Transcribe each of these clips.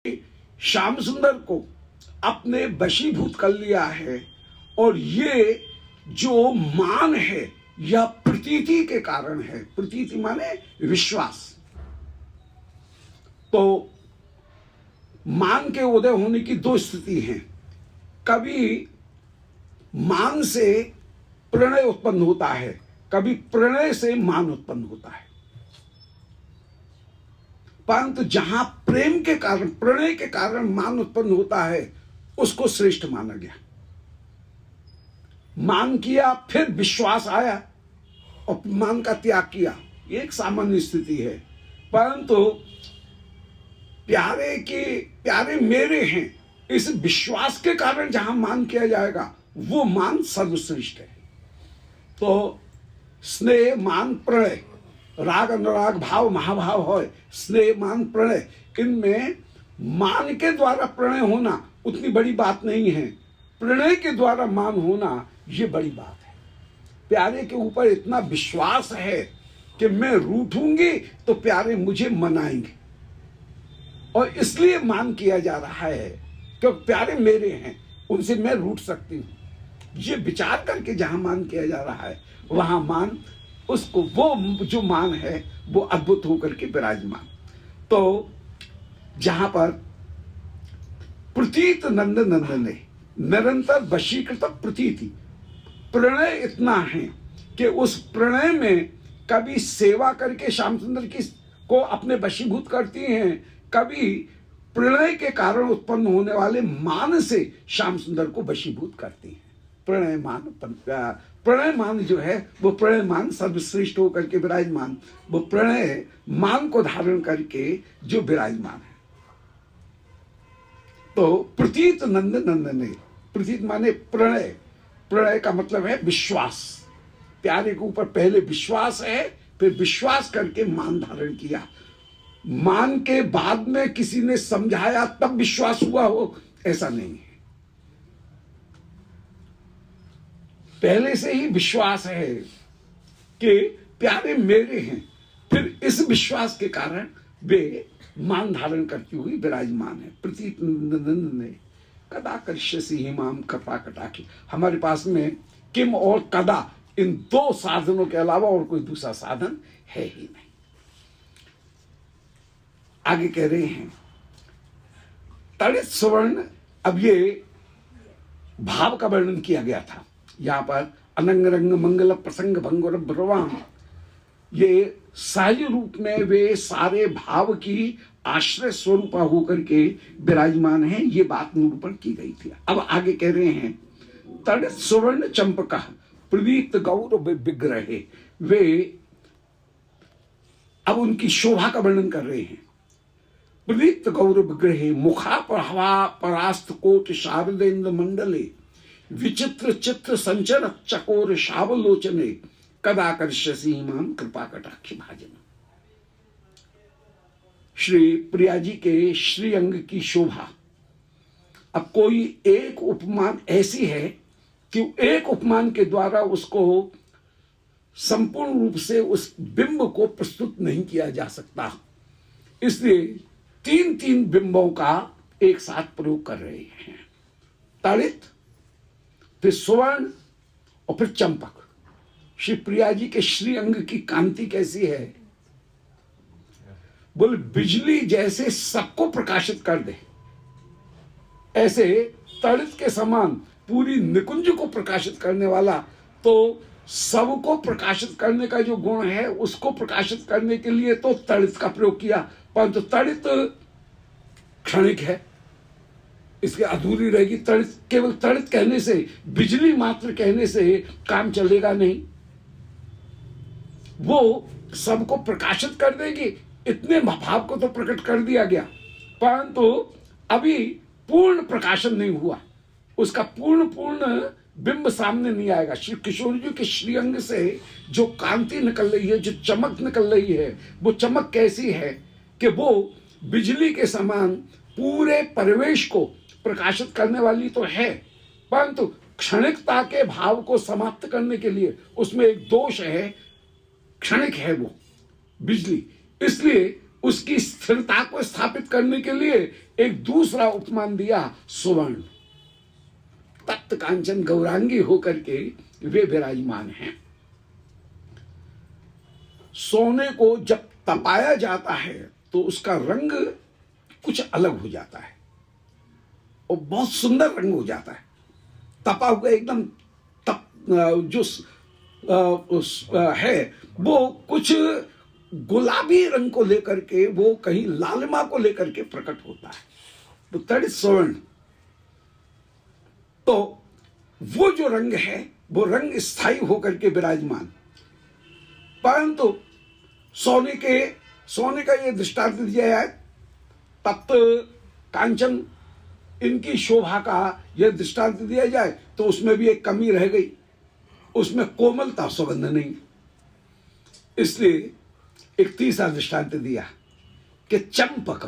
श्याम सुंदर को अपने वशीभूत कर लिया है। और ये जो मान है यह प्रतीति के कारण है। प्रतीति माने विश्वास। तो मान के उदय होने की दो स्थिति हैं। कभी मान से प्रणय उत्पन्न होता है, कभी प्रणय से मान उत्पन्न होता है। परंतु जहां प्रेम के कारण, प्रणय के कारण मान उत्पन्न होता है, उसको श्रेष्ठ माना गया। मान किया, फिर विश्वास आया और मान का त्याग किया, ये एक सामान्य स्थिति है। परंतु प्यारे मेरे हैं, इस विश्वास के कारण जहां मान किया जाएगा वो मान सर्वश्रेष्ठ है। तो स्नेह मान प्रणय, राग अनुराग भाव महाभाव हो, स्नेह मान प्रणय, इनमें मान के द्वारा प्रणय होना उतनी बड़ी बात नहीं है, प्रणय के द्वारा मान होना ये बड़ी बात है। प्यारे के ऊपर इतना विश्वास है कि मैं रूठूंगी तो प्यारे मुझे मनाएंगे, और इसलिए मान किया जा रहा है क्योंकि प्यारे मेरे हैं, उनसे मैं रूठ सकती हूं। ये विचार करके जहां मान किया जा रहा है वहां मान, उसको वो जो मान है वो अद्भुत होकर के विराजमान। तो जहां पर प्रतीत नंद नंदने, निरंतर वशीकृत प्रतीति, प्रणय इतना है कि उस प्रणय में कभी सेवा करके श्याम सुंदर की को अपने वशीभूत करती हैं, कभी प्रणय के कारण उत्पन्न होने वाले मान से श्याम सुंदर को वशीभूत करती हैं। प्रणय मान जो है वो प्रणय मान सर्वश्रेष्ठ होकर के विराजमान, वो प्रणय मान को धारण करके जो विराजमान है। तो प्रतीत नंद नंदने, प्रतीत माने प्रणय, प्रणय का मतलब है विश्वास। प्यारे के ऊपर पहले विश्वास है, फिर विश्वास करके मान धारण किया। मान के बाद में किसी ने समझाया तब विश्वास हुआ हो, ऐसा नहीं है। पहले से ही विश्वास है कि प्यारे मेरे हैं, फिर इस विश्वास के कारण वे मान धारण करती हुई विराजमान है। प्रतीत नंदने कदा करिष्यसि हिमाम कृपा कटाक्षी। हमारे पास में किम और कदा, इन दो साधनों के अलावा और कोई दूसरा साधन है ही नहीं। आगे कह रहे हैं तड़ित सुवर्ण। अब ये भाव का वर्णन किया गया था। यहां पर अनंग रंग मंगल प्रसंग भंगुर ब्रवाम, ये सहज रूप में वे सारे भाव की आश्रय स्वरूप होकर के विराजमान हैं, ये बात निरूपण की गई थी। अब आगे कह रहे हैं तड़ित सुवर्ण चंपक प्रदीप्त गौर विग्रहे, वे अब उनकी शोभा का वर्णन कर रहे हैं। प्रदीप्त गौर विग्रहे मुखा प्रहवा परास्त कोट शारदेन्द्र मंडले विचित्र चित्र संचर चकोर शावलोचने कदा करिष्यसि हिमाम कृपा कटाक्षी भाजन। श्री प्रिया जी के श्रीअंग की शोभा। अब कोई एक उपमान ऐसी है कि एक उपमान के द्वारा उसको संपूर्ण रूप से उस बिंब को प्रस्तुत नहीं किया जा सकता, इसलिए तीन तीन बिंबों का एक साथ प्रयोग कर रहे हैं। तड़ित, फिर सुवर्ण और फिर चंपक। श्री प्रिया जी के श्रीअंग की कांति कैसी है? बोले बिजली जैसे सबको प्रकाशित कर दे, ऐसे तड़ित के समान पूरी निकुंज को प्रकाशित करने वाला। तो सबको प्रकाशित करने का जो गुण है उसको प्रकाशित करने के लिए तो तड़ित का प्रयोग किया, परंतु तड़ित क्षणिक है, इसकी अधूरी रहेगी। तड़ित, केवल तड़ित कहने से, बिजली मात्र कहने से काम चलेगा नहीं, वो सबको प्रकाशित कर देगी। इतने भाव को तो प्रकट कर दिया गया, परंतु अभी पूर्ण प्रकाशन नहीं हुआ, उसका पूर्ण बिंब सामने नहीं आएगा। श्री किशोर जी के श्रीअंग से जो कांति निकल रही है, जो चमक निकल रही है, वो चमक कैसी है कि वो बिजली के समान पूरे परिवेश को प्रकाशित करने वाली तो है, परंतु क्षणिकता के भाव को समाप्त करने के लिए उसमें एक दोष है, क्षणिक है वो बिजली, इसलिए उसकी स्थिरता को स्थापित करने के लिए एक दूसरा उपमान दिया सुवर्ण, तप्त कांचन गौरांगी होकर के वे विराजमान हैं। सोने को जब तपाया जाता है तो उसका रंग कुछ अलग हो जाता है और बहुत सुंदर रंग हो जाता है। तपा हुआ एकदम जो है वो कुछ गुलाबी रंग को लेकर के, वो कहीं लालिमा को लेकर के प्रकट होता है, तो दैट इज स्वर्ण। तो वो जो रंग है वो रंग स्थायी होकर के विराजमान। परंतु सोने का ये दृष्टांत दिया है, तप्त कांचन इनकी शोभा का यह दृष्टांत दिया जाए तो उसमें भी एक कमी रह गई, उसमें कोमलता सुगंध नहीं। इसलिए एक तीसरा दृष्टांत दिया कि चंपक,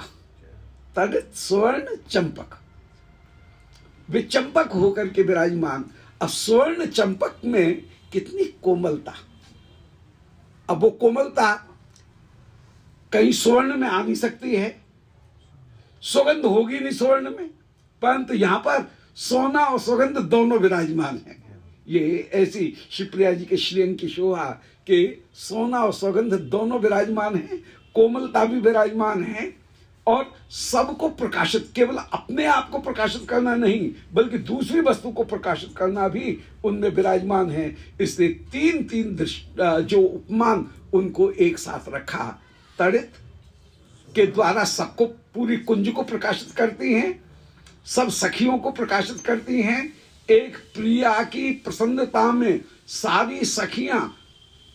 तड़ित स्वर्ण चंपक, वे चंपक होकर के विराजमान। अब स्वर्ण चंपक में कितनी कोमलता, अब वो कोमलता कहीं स्वर्ण में आ नहीं सकती है, सुगंध होगी नहीं स्वर्ण में, परंतु यहां पर सोना और सुगंध दोनों विराजमान है। ये ऐसी शिवप्रिया जी के श्रीअंग की शोभा के सोना और सुगंध दोनों विराजमान है, कोमलता भी विराजमान है, और सबको प्रकाशित, केवल अपने आप को प्रकाशित करना नहीं बल्कि दूसरी वस्तु को प्रकाशित करना भी उनमें विराजमान है। इसलिए तीन जो उपमान उनको एक साथ रखा, तड़ित के द्वारा सबको, पूरी कुंज को प्रकाशित करती हैं, सब सखियों को प्रकाशित करती हैं। एक प्रिया की प्रसन्नता में सारी सखियां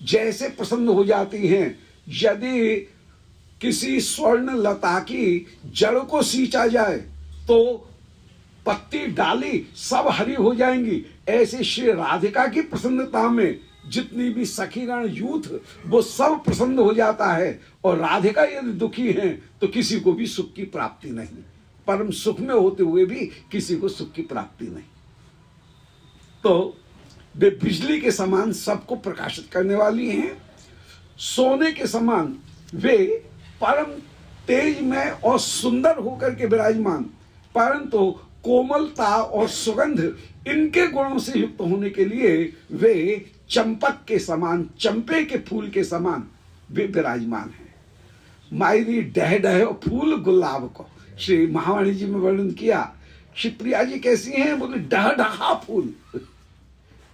जैसे प्रसन्न हो जाती हैं, यदि किसी स्वर्ण लता की जड़ को सींचा जाए तो पत्ती डाली सब हरी हो जाएंगी, ऐसे श्री राधिका की प्रसन्नता में जितनी भी सखीगण यूथ वो सब प्रसन्न हो जाता है। और राधिका यदि दुखी हैं तो किसी को भी सुख की प्राप्ति नहीं, परम सुख में होते हुए भी किसी को सुख की प्राप्ति नहीं। तो वे बिजली के समान सबको प्रकाशित करने वाली हैं, सोने के समान वे परम तेज में और सुंदर होकर के विराजमान, परंतु कोमलता और सुगंध इनके गुणों से युक्त होने के लिए वे चंपक के समान, चंपे के फूल के समान वे विराजमान हैं। मायरी डह डह फूल गुलाब को श्री महावाणी जी में वर्णन किया। शिवप्रिया जी कैसी हैं, बोले डह डहा फूल,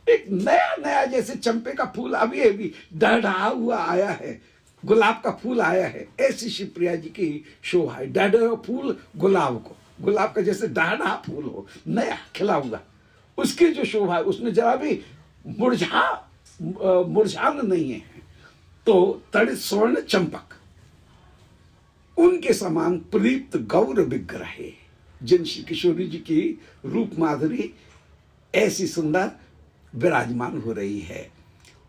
एक नया नया जैसे चंपे का फूल अभी डह डहा हुआ आया है, गुलाब का फूल आया है, ऐसी शिवप्रिया जी की शोभा है। डह डह फूल गुलाब को, गुलाब का जैसे डह डहा फूल हो, नया खिला हुआ, उसकी जो शोभा है उसमें जरा भी मुरझान नहीं है। तो तड़ित स्वर्ण चंपक उनके समान प्रदीप्त गौर विग्रह है, जिन श्री किशोरी जी की रूप माधुरी ऐसी सुंदर विराजमान हो रही है।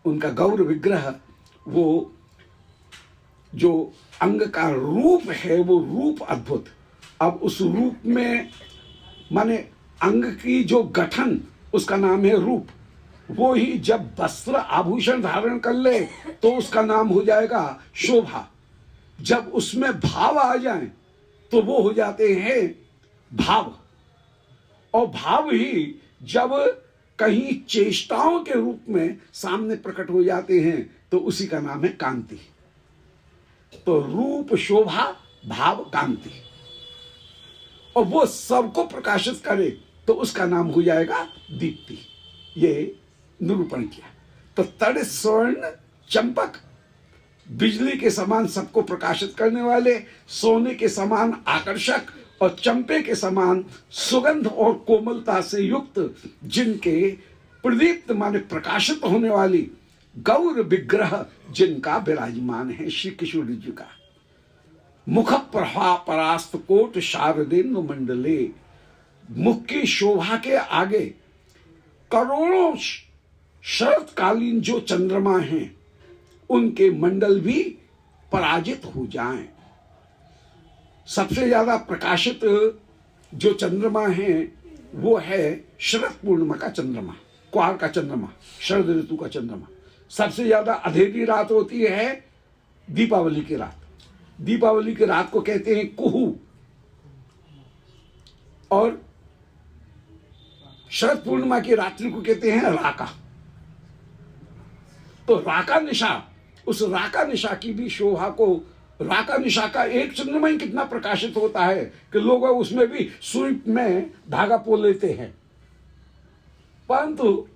उनका गौर विग्रह, वो जो अंग का रूप है वो रूप अद्भुत। अब उस रूप में माने अंग की जो गठन उसका नाम है रूप, वो ही जब वस्त्र आभूषण धारण कर ले तो उसका नाम हो जाएगा शोभा। जब उसमें भाव आ जाए तो वो हो जाते हैं भाव, और भाव ही जब कहीं चेष्टाओं के रूप में सामने प्रकट हो जाते हैं तो उसी का नाम है कांति। तो रूप शोभा भाव कांति, और वो सबको प्रकाशित करे तो उसका नाम हो जाएगा दीप्ति। ये निरूपण किया। तो तड़ित स्वर्ण चंपक, बिजली के समान सबको प्रकाशित करने वाले, सोने के समान आकर्षक और चंपे के समान सुगंध और कोमलता से युक्त, जिनके प्रदीप्त माने प्रकाशित होने वाली गौर विग्रह जिनका विराजमान है श्री किशोरी जी का। मुख प्रभा परास्त कोट शारदेन्द्र मंडले, मुख की शोभा के आगे करोड़ों शरतकालीन जो चंद्रमा हैं उनके मंडल भी पराजित हो जाएं। सबसे ज्यादा प्रकाशित जो चंद्रमा है वो है शरद पूर्णिमा का चंद्रमा, क्वार का चंद्रमा, शरद ऋतु का चंद्रमा। सबसे ज्यादा अंधेरी रात होती है दीपावली की रात। दीपावली की रात को कहते हैं कुहू, और शरद पूर्णिमा की रात्रि को कहते हैं राका। तो राका निशा, उस राका निशा की भी शोभा को, राका निशा का एक चंद्रमा ही कितना प्रकाशित होता है कि लोग उसमें भी सुई में धागा पो लेते हैं। परंतु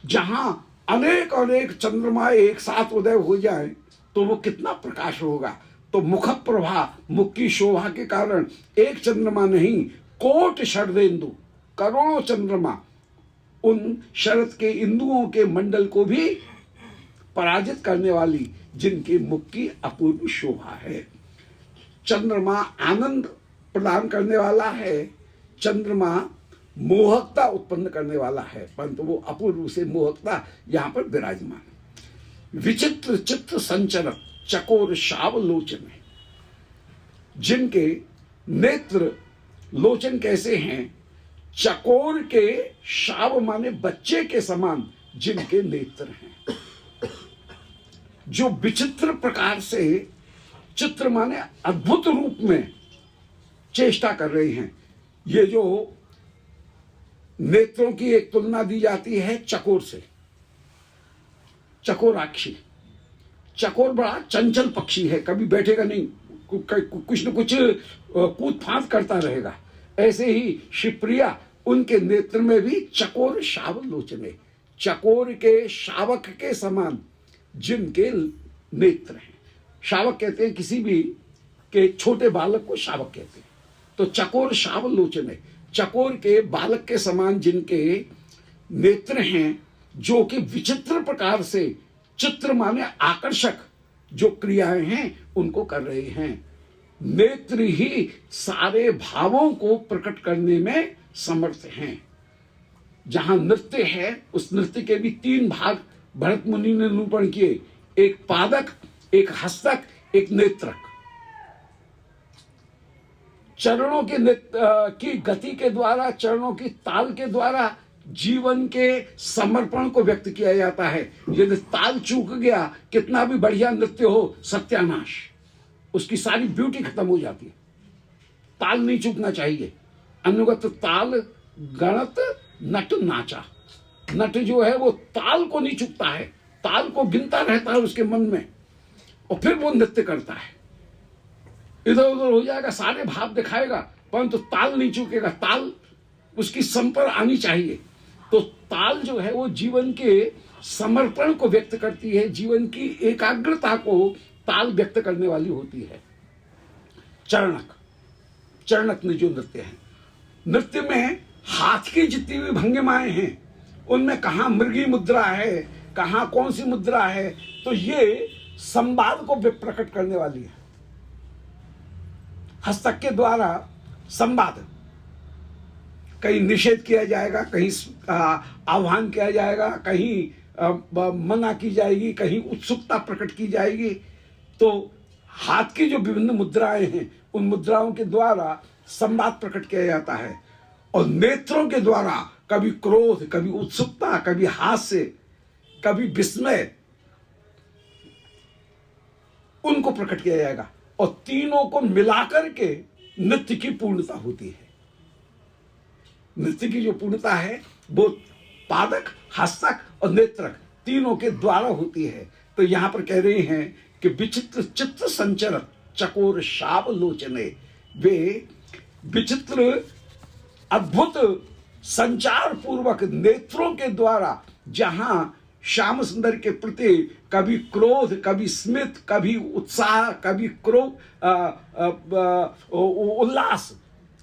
जहां अनेक अनेक चंद्रमा एक साथ उदय हो जाए तो वो कितना प्रकाश होगा। तो मुख प्रभा, मुख की शोभा के कारण एक चंद्रमा नहीं, कोट शरदेंदु, करोड़ों चंद्रमा उन शरद के इंदुओं के मंडल को भी पराजित करने वाली, जिनके मुख की अपूर्व शोभा है। चंद्रमा आनंद प्रदान करने वाला है, चंद्रमा मोहकता उत्पन्न करने वाला है, परंतु वो अपूर्व से मोहकता यहां पर विराजमान। विचित्र चित्त संचरत चकोर शाव लोचन, जिनके नेत्र लोचन कैसे हैं, चकोर के शाव माने बच्चे के समान जिनके नेत्र हैं, जो विचित्र प्रकार से, चित्र माने अद्भुत रूप में चेष्टा कर रहे हैं। ये जो नेत्रों की एक तुलना दी जाती है चकोर से, चकोराक्षी। चकोर बड़ा चंचल पक्षी है, कभी बैठेगा नहीं, कुछ न कुछ कूद फांद करता रहेगा। ऐसे ही शिवप्रिया, उनके नेत्र में भी चकोर शाव लोचने, चकोर के शावक के समान जिनके नेत्र हैं। शावक कहते हैं किसी भी के छोटे बालक को शावक कहते हैं। तो चकोर शाव लोचने, चकोर के बालक के समान जिनके नेत्र हैं, जो कि विचित्र प्रकार से, चित्र माने आकर्षक जो क्रियाएं हैं उनको कर रहे हैं। नेत्र ही सारे भावों को प्रकट करने में समर्थ हैं। जहां नृत्य है, उस नृत्य के भी 3 भाग भरत मुनि ने निरूपण किए, एक पादक, एक हस्तक, एक नेत्रक। चरणों के की गति के द्वारा, चरणों की ताल के द्वारा जीवन के समर्पण को व्यक्त किया जाता है। यदि ताल चूक गया, कितना भी बढ़िया नृत्य हो, सत्यानाश, उसकी सारी ब्यूटी खत्म हो जाती है। ताल नहीं चूकना चाहिए। अनुगत ताल गणत नट नाचा, नट जो है वो ताल को नहीं चूकता है, ताल को गिनता रहता है उसके मन में, और फिर वो नृत्य करता है। इधर उधर हो जाएगा, सारे भाव दिखाएगा, परंतु ताल नहीं चूकेगा। ताल उसकी सम पर आनी चाहिए। तो ताल जो है वो जीवन के समर्पण को व्यक्त करती है, जीवन की एकाग्रता को ताल व्यक्त करने वाली होती है। चरणक, चरणक ने जो नृत्य है, नृत्य में हाथ की जितनी भी भंगिमाएं हैं, उनमें कहां मृगी मुद्रा है, कहां कौन सी मुद्रा है, तो ये संवाद को प्रकट करने वाली है। हस्तक के द्वारा संवाद, कहीं निषेध किया जाएगा, कहीं आह्वान किया जाएगा, कहीं मना की जाएगी, कहीं उत्सुकता प्रकट की जाएगी। तो हाथ की जो विभिन्न मुद्राएं हैं, उन मुद्राओं के द्वारा संवाद प्रकट किया जाता है। और नेत्रों के द्वारा कभी क्रोध, कभी उत्सुकता, कभी हास्य, कभी विस्मय, उनको प्रकट किया जाएगा। और तीनों को मिलाकर के नृत्य की पूर्णता होती है। नृत्य की जो पूर्णता है वो पादक, हस्तक और नेत्रक तीनों के द्वारा होती है। तो यहां पर कह रहे हैं कि विचित्र चित्त संचरत चकोर शाव लोचने, वे विचित्र अद्भुत संचार पूर्वक नेत्रों के द्वारा जहां श्याम सुंदर के प्रति कभी क्रोध, कभी स्मित, कभी उत्साह, कभी क्रोध, उल्लास,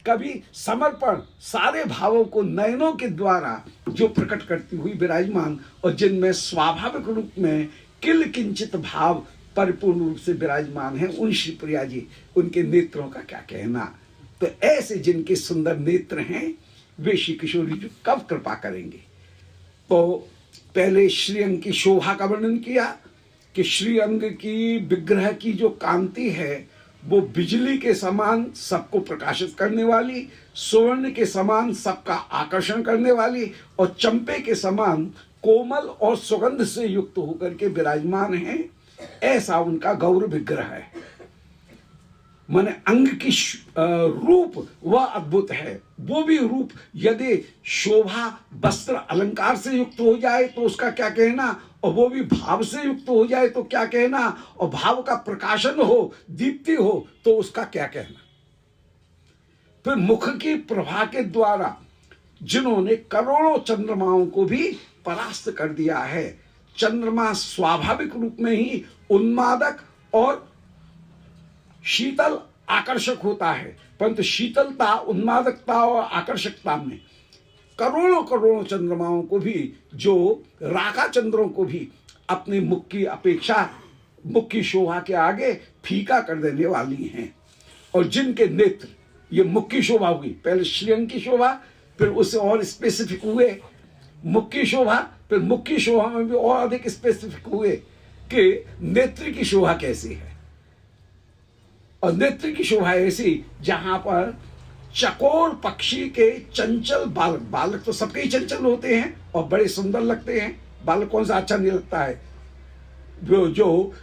कभी समर्पण, सारे भावों को नयनों के द्वारा जो प्रकट करती हुई विराजमान, और जिनमें स्वाभाविक रूप में किल किंचित भाव परिपूर्ण रूप से विराजमान है, उन श्री प्रिया जी, उनके नेत्रों का क्या कहना। तो ऐसे जिनके सुंदर नेत्र हैं, वे श्री किशोरी जी कब कृपा करेंगे। तो पहले श्रीअंग की शोभा का वर्णन किया कि श्रीअंग की विग्रह की जो कांति है वो बिजली के समान सबको प्रकाशित करने वाली, स्वर्ण के समान सबका आकर्षण करने वाली, और चंपे के समान कोमल और सुगंध से युक्त होकर के विराजमान है। ऐसा उनका गौर विग्रह है। माने अंग की रूप वह अद्भुत है। वो भी रूप यदि शोभा वस्त्र अलंकार से युक्त हो जाए तो उसका क्या कहना, और वो भी भाव से युक्त हो जाए तो क्या कहना, और भाव का प्रकाशन हो, दीप्ति हो तो उसका क्या कहना। फिर मुख की प्रभा के द्वारा जिन्होंने करोड़ों चंद्रमाओं को भी परास्त कर दिया है। चंद्रमा स्वाभाविक रूप में ही उन्मादक और शीतल आकर्षक होता है, परंतु शीतलता, उन्मादकता और आकर्षकता में करोड़ों करोड़ों चंद्रमाओं को भी, जो राका चंद्रों को भी अपने मुख की अपेक्षा, मुख की शोभा के आगे फीका कर देने वाली हैं। और जिनके नेत्र, ये मुख की शोभा हुई, पहले श्रीअंग की शोभा, फिर उससे और स्पेसिफिक हुए मुख की शोभा, फिर मुख की शोभा में भी और अधिक स्पेसिफिक हुए कि नेत्र की शोभा कैसी है। और नेत्र की शोभा ऐसी जहां पर चकोर पक्षी के चंचल बालक, बालक तो सबके ही चंचल होते हैं और बड़े सुंदर लगते हैं, बालक कौन सा अच्छा नहीं लगता है। जो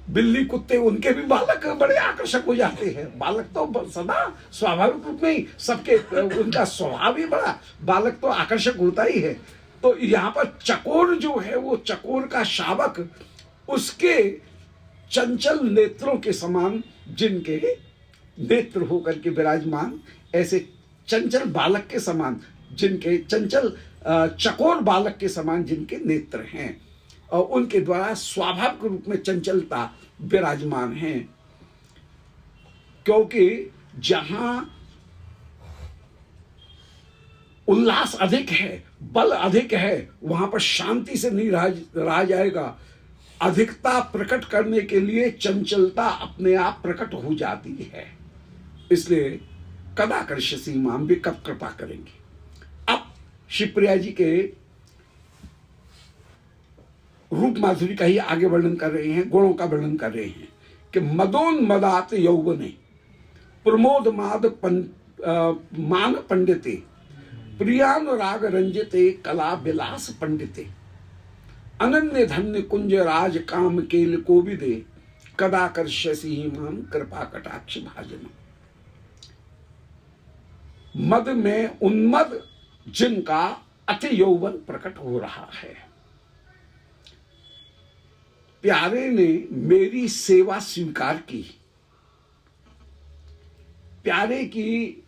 बिल्ली कुत्ते, उनके भी बालक बड़े आकर्षक हो जाते हैं। बालक तो सदा स्वाभाविक रूप में ही सबके, उनका स्वभाव ही बड़ा, बालक तो आकर्षक होता ही है। तो यहाँ पर चकोर जो है, वो चकोर का शावक, उसके चंचल नेत्रों के समान जिनके नेत्र होकर के विराजमान, ऐसे चंचल बालक के समान जिनके, चंचल चकोर बालक के समान जिनके नेत्र हैं, और उनके द्वारा स्वाभाविक रूप में चंचलता विराजमान है। क्योंकि जहां उल्लास अधिक है, बल अधिक है, वहां पर शांति से नहीं रहा जाएगा। अधिकता प्रकट करने के लिए चंचलता अपने आप प्रकट हो जाती है। इसलिए कदा कर्षसि माम, भी कब कृपा करेंगे। अब शिवप्रिया जी के रूप माधुरी का ही आगे वर्णन कर रहे हैं, गुणों का वर्णन कर रहे हैं कि मदोन्मदात यौवने प्रमोद माद मान पंडिते प्रियानुराग रंजिते कला विलास पंडिते अनन्य धन्य कुंज राज काम केल कोविदे कदा कर्षसि माम कृपा कटाक्ष भाजन। मद में उन्मद जिनका अति यौवन प्रकट हो रहा है। प्यारे ने मेरी सेवा स्वीकार की, प्यारे की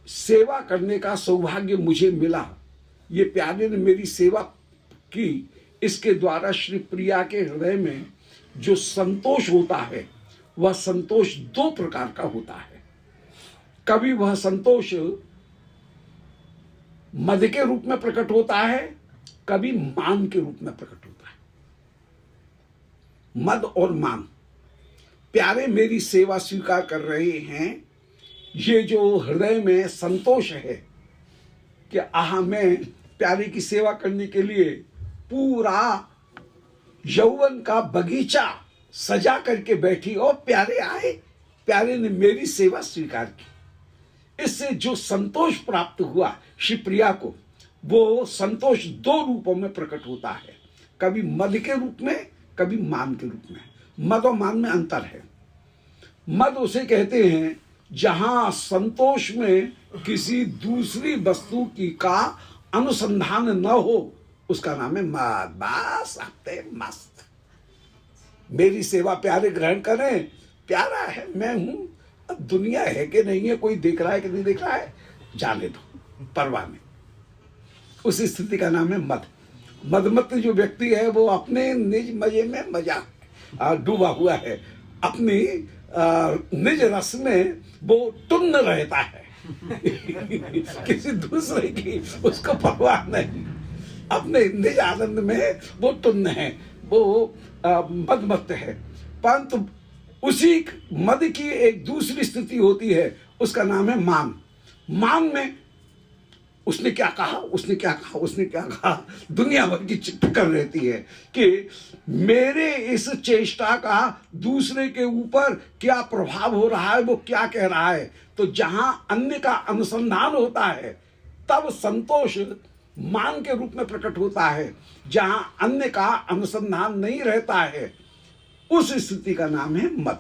सेवा करने का सौभाग्य मुझे मिला। ये प्यारे ने मेरी सेवा की, इसके द्वारा श्री प्रिया के हृदय में जो संतोष होता है, वह संतोष दो प्रकार का होता है। कभी वह संतोष मद के रूप में प्रकट होता है, कभी मान के रूप में प्रकट होता है। मद और मान। प्यारे मेरी सेवा स्वीकार कर रहे हैं, ये जो हृदय में संतोष है कि आह, मैं प्यारे की सेवा करने के लिए पूरा यौवन का बगीचा सजा करके बैठी और प्यारे आए, प्यारे ने मेरी सेवा स्वीकार की। इससे जो संतोष प्राप्त हुआ शिवप्रिया को, वो संतोष दो रूपों में प्रकट होता है, कभी मद के रूप में, कभी मान के रूप में। मद और मान में अंतर है। मद उसे कहते हैं जहां संतोष में किसी दूसरी वस्तु की का अनुसंधान न हो, उसका नाम है मद। बस हफ्ते मस्त, मेरी सेवा प्यारे ग्रहण करें, प्यारा है, मैं हूं, अब दुनिया है कि नहीं है, कोई देख रहा है कि नहीं देख रहा है, जाने दो, परवाह नहीं। उस स्थिति का नाम है मद। मदमत जो व्यक्ति है वो अपने निज मजे में मजा डूबा हुआ है, अपनी निज रस में वो टुन्न रहता है किसी दूसरे की उसको परवाह नहीं, अपने निज आनंद में वो टुन्न है, वो मदमत है। परंतु उसी मद की एक दूसरी स्थिति होती है, उसका नाम है मान। मान में उसने क्या कहा, उसने क्या कहा, उसने क्या कहा, दुनिया भर की टक्कर रहती है कि मेरे इस चेष्टा का दूसरे के ऊपर क्या प्रभाव हो रहा है, वो क्या कह रहा है। तो जहां अन्य का अनुसंधान होता है तब संतोष मान के रूप में प्रकट होता है, जहां अन्य का अनुसंधान नहीं रहता है उस स्थिति का नाम है मद।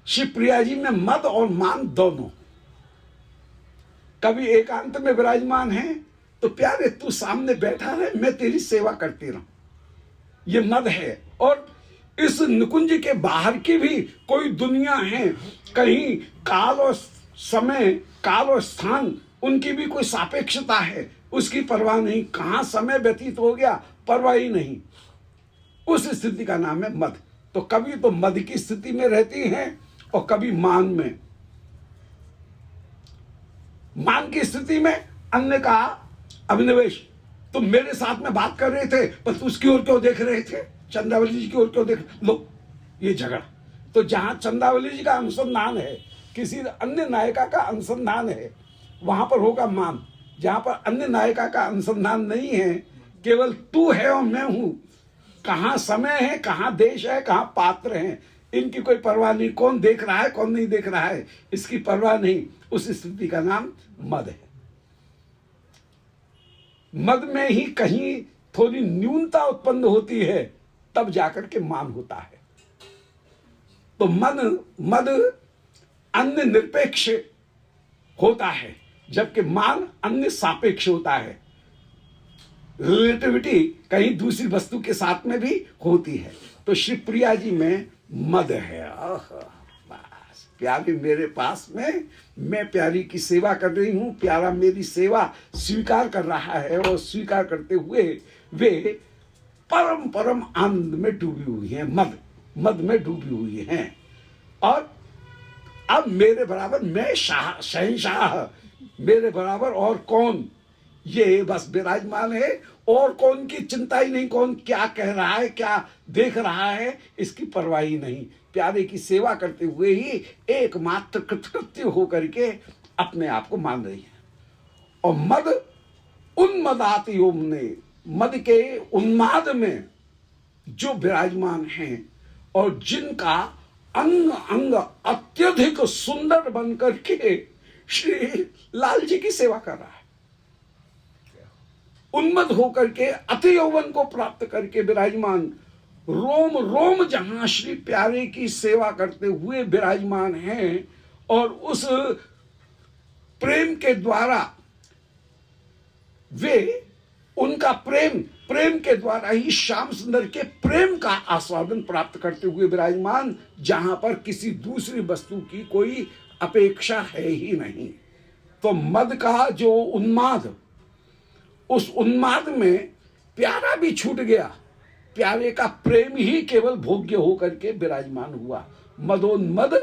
श्री प्रिया जी में मद और मान दोनों। कभी एकांत में विराजमान है तो प्यारे तू सामने बैठा रहे, मैं तेरी सेवा करती रहूं, ये मद है। और इस निकुंज के बाहर की भी कोई दुनिया है, कहीं काल और समय, काल और स्थान, उनकी भी कोई सापेक्षता है, उसकी परवाह नहीं, कहां समय व्यतीत हो गया परवाह ही नहीं। उस स्थिति का नाम है मद। तो कभी तो मद की स्थिति में रहती हैं और कभी मान में। मान की स्थिति में अन्य का अभिनिवेश, तुम मेरे साथ में बात कर रहे थे पर उसकी ओर क्यों देख रहे थे, चंद्रावली जी की ओर क्यों देख, लो ये झगड़ा। तो जहां चंद्रावली जी का अनुसंधान है, किसी अन्य नायिका का अनुसंधान है, वहां पर होगा मान। जहां पर अन्य नायिका का अनुसंधान नहीं है, केवल तू है और मैं हूं, कहां समय है, कहां देश है, कहां पात्र है, इनकी कोई परवाह नहीं, कौन देख रहा है कौन नहीं देख रहा है, इसकी परवाह नहीं। उस स्थिति का नाम मद है। मद में ही कहीं थोड़ी न्यूनता उत्पन्न होती है, तब जाकर के मान होता है। तो मद अन्य निरपेक्ष होता है, जबकि मान अन्य सापेक्ष होता है। रिलेटिविटी कहीं दूसरी वस्तु के साथ में भी होती है। तो श्री प्रिया जी में मद है। बस प्यारी मेरे पास में, मैं प्यारी की सेवा कर रही हूं, प्यारा मेरी सेवा स्वीकार कर रहा है, और स्वीकार करते हुए वे परम परम आनंद में डूबी हुई हैं, मद में डूबी हुई हैं। और अब मेरे बराबर मैं शहंशाह, मेरे बराबर और कौन, ये बस विराजमान है। और कौन की चिंता ही नहीं, कौन क्या कह रहा है, क्या देख रहा है, इसकी परवाह ही नहीं। प्यारे की सेवा करते हुए ही एकमात्र कृतकृत्य होकर के अपने आप को मान रही है। और मद उन्मदात योम ने, मद के उन्माद में जो विराजमान हैं और जिनका अंग अंग अत्यधिक सुंदर बनकर के श्री लाल जी की सेवा कर रहा है, उन्मद होकर के अति यौवन को प्राप्त करके विराजमान, रोम रोम जहां श्री प्यारे की सेवा करते हुए विराजमान हैं, और उस प्रेम के द्वारा वे, उनका प्रेम के द्वारा ही श्याम सुंदर के प्रेम का आस्वादन प्राप्त करते हुए विराजमान, जहां पर किसी दूसरी वस्तु की कोई अपेक्षा है ही नहीं। तो मद का जो उन्माद, उस उन्माद में प्यारा भी छूट गया, प्यारे का प्रेम ही केवल भोग्य होकर के विराजमान हुआ। मदोन्मद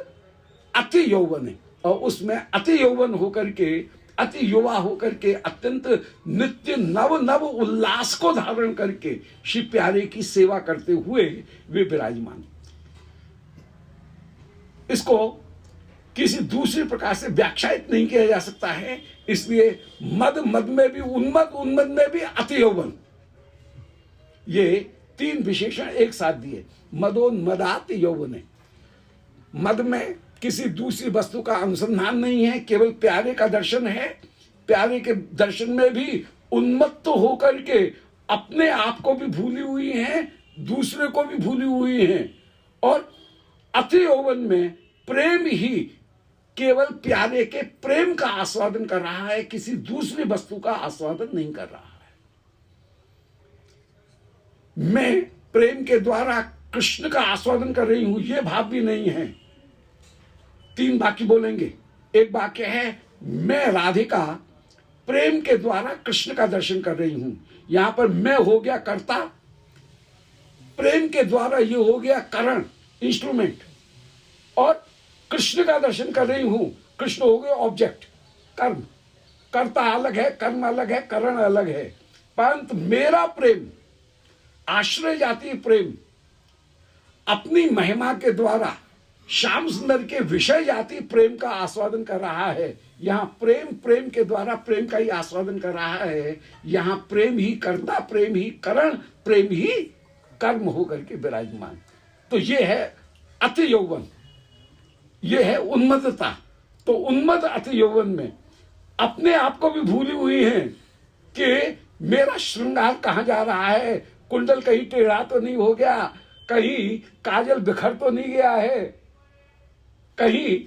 अति यौवन है, और उसमें अति यौवन होकर के, अति युवा होकर के, अत्यंत नित्य नव नव उल्लास को धारण करके श्री प्यारे की सेवा करते हुए वे विराजमान। इसको किसी दूसरे प्रकार से व्याख्यायित नहीं किया जा सकता है। इसलिए मद में भी उन्मद में भी अति यौवन, ये तीन विशेषण एक साथ दिए। मदोन्मदात यौवने, मद में किसी दूसरी वस्तु का अनुसंधान नहीं है, केवल प्यारे का दर्शन है। प्यारे के दर्शन में भी उन्मत्त होकर के अपने आप को भी भूली हुई हैं, दूसरे को भी भूली हुई हैं। और अति यौवन में प्रेम ही केवल प्यारे के प्रेम का आस्वादन कर रहा है, किसी दूसरी वस्तु का आस्वादन नहीं कर रहा है। मैं प्रेम के द्वारा कृष्ण का आस्वादन कर रही हूं, यह भाव भी नहीं है। तीन वाक्य बोलेंगे। एक वाक्य है, मैं राधिका प्रेम के द्वारा कृष्ण का दर्शन कर रही हूं। यहां पर मैं हो गया कर्ता, प्रेम के द्वारा ये हो गया करण, इंस्ट्रूमेंट, और कृष्ण का दर्शन कर रही हूं, कृष्ण हो गए ऑब्जेक्ट, कर्म। कर्ता अलग है, कर्म अलग है, करण अलग है। परंतु मेरा प्रेम, आश्रय जाति प्रेम, अपनी महिमा के द्वारा श्याम सुंदर के विषय जाति प्रेम का आस्वादन कर रहा है। यहां प्रेम के द्वारा प्रेम का ही आस्वादन कर रहा है। यहां प्रेम ही कर्ता, प्रेम ही करण, प्रेम ही कर्म होकर के विराजमान। तो ये है अति यौवन, ये है उन्मत्तता। तो उन्मत्त अति यौवन में अपने आप को भी भूली हुई है कि मेरा श्रृंगार कहां जा रहा है, कुंडल कहीं टेढ़ा तो नहीं हो गया, कहीं काजल बिखर तो नहीं गया है, कहीं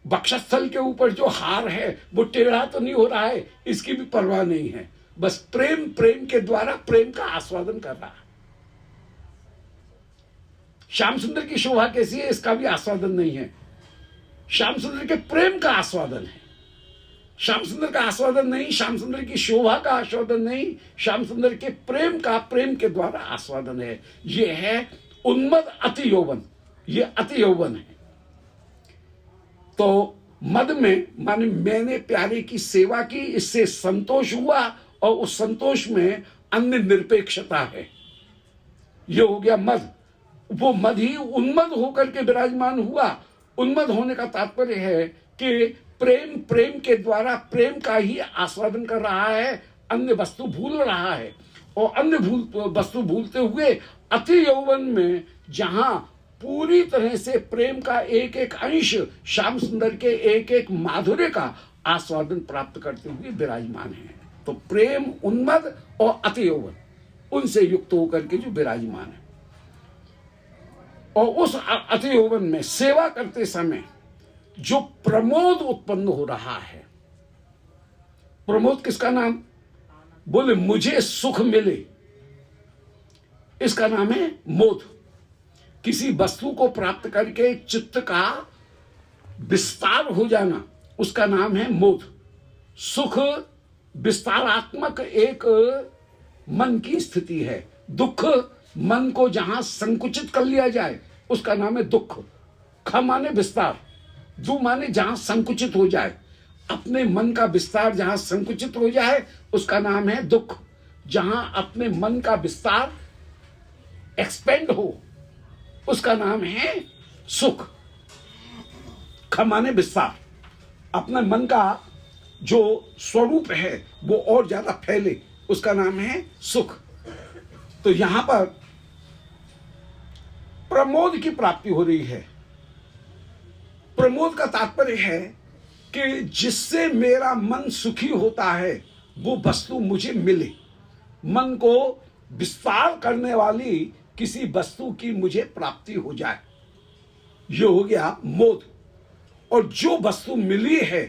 वक्षस्थल के ऊपर जो हार है वो टेढ़ा तो नहीं हो रहा है, इसकी भी परवाह नहीं है। बस प्रेम प्रेम के द्वारा प्रेम का आस्वादन कर रहा है। श्याम सुंदर की शोभा कैसी है, इसका भी आस्वादन नहीं है। श्याम सुंदर के प्रेम का आस्वादन है। श्याम सुंदर का आस्वादन नहीं, श्याम सुंदर की शोभा का आस्वादन नहीं, श्याम सुंदर के प्रेम का प्रेम के द्वारा आस्वादन है। ये है उन्मद अति यौवन, ये अति यौवन है। तो मद में माने मैंने प्यारे की सेवा की, इससे संतोष हुआ और उस संतोष में अन्य निरपेक्षता है, ये हो गया मद। वो मद ही उन्मद होकर के विराजमान हुआ। उन्मद होने का तात्पर्य है कि प्रेम प्रेम के द्वारा प्रेम का ही आस्वादन कर रहा है, अन्य वस्तु भूल रहा है। और अन्य वस्तु भूलते हुए अति यौवन में जहां पूरी तरह से प्रेम का एक एक अंश श्याम सुंदर के एक एक माधुर्य का आस्वादन प्राप्त करते हुए विराजमान है। तो प्रेम, उन्मद और अति यौवन, उनसे युक्त होकर के जो विराजमान है। और उस अति यौवन में सेवा करते समय जो प्रमोद उत्पन्न हो रहा है, प्रमोद किसका नाम? बोले मुझे सुख मिले, इसका नाम है मोद। किसी वस्तु को प्राप्त करके चित्त का विस्तार हो जाना, उसका नाम है मोद। सुख विस्तारात्मक एक मन की स्थिति है। दुख मन को जहां संकुचित कर लिया जाए, उसका नाम है दुख। ख माने विस्तार, दु माने जहां संकुचित हो जाए। अपने मन का विस्तार जहां संकुचित हो जाए, उसका नाम है दुख। जहां अपने मन का विस्तार एक्सपेंड हो, उसका नाम है सुख। ख माने विस्तार, अपने मन का जो स्वरूप है वो और ज्यादा फैले, उसका नाम है सुख। तो यहां पर प्रमोद की प्राप्ति हो रही है। प्रमोद का तात्पर्य है कि जिससे मेरा मन सुखी होता है वो वस्तु मुझे मिले। मन को विस्तार करने वाली किसी वस्तु की मुझे प्राप्ति हो जाए, ये हो गया मोद। और जो वस्तु मिली है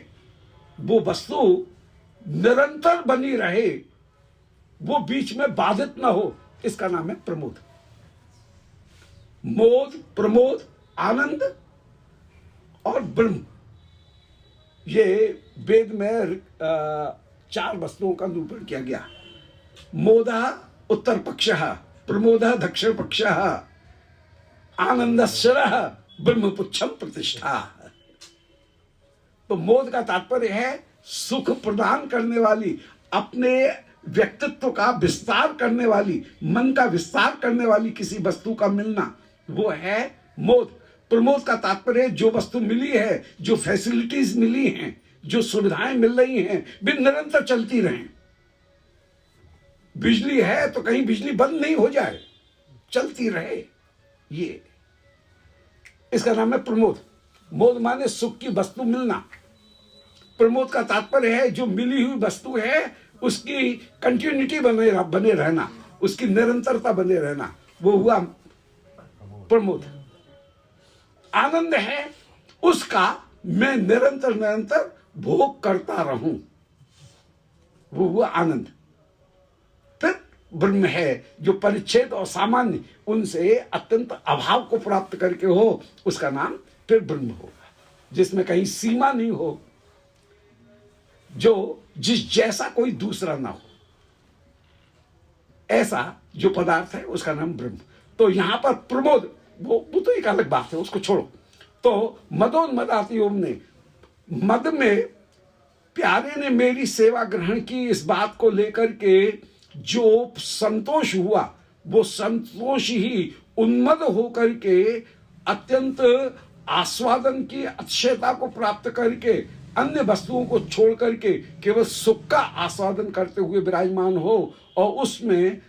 वो वस्तु निरंतर बनी रहे, वो बीच में बाधित ना हो, इसका नाम है प्रमोद। मोद, प्रमोद, आनंद और ब्रह्म, ये वेद में 4 वस्तुओं का निरूपण किया गया। मोदः उत्तर पक्षः, प्रमोदः दक्षिण पक्षः, आनंदश्चरः ब्रह्मपुच्छम प्रतिष्ठा। तो मोद का तात्पर्य है सुख प्रदान करने वाली, अपने व्यक्तित्व का विस्तार करने वाली, मन का विस्तार करने वाली किसी वस्तु का मिलना, वो है मोद। प्रमोद का तात्पर्य जो वस्तु मिली है, जो फैसिलिटीज मिली हैं, जो सुविधाएं मिल रही हैं, वे निरंतर चलती रहें। बिजली है तो कहीं बिजली बंद नहीं हो जाए, चलती रहे, ये इसका नाम है प्रमोद। मोद माने सुख की वस्तु मिलना। प्रमोद का तात्पर्य है जो मिली हुई वस्तु है उसकी कंटिन्यूटी बने रहना, उसकी निरंतरता बने रहना, वो हुआ प्रमोद। आनंद है उसका मैं निरंतर निरंतर भोग करता रहूं, वो हुआ आनंद। फिर ब्रह्म है जो परिच्छेद और सामान्य उनसे अत्यंत अभाव को प्राप्त करके हो, उसका नाम फिर ब्रह्म होगा, जिसमें कहीं सीमा नहीं हो, जो जिस जैसा कोई दूसरा ना हो, ऐसा जो पदार्थ है उसका नाम ब्रह्म। तो यहां पर प्रमोद वो तो एक अलग बात है, उसको छोड़ो। तो मदोन्मदाति ओम ने, मद में प्यारे ने मेरी सेवा ग्रहण की, इस बात को लेकर के जो संतोष हुआ, वो संतोष ही उन्मद होकर के अत्यंत आस्वादन की अतिशयता को प्राप्त करके अन्य वस्तुओं को छोड़ करके केवल सुख का आस्वादन करते हुए विराजमान हो, और उसमें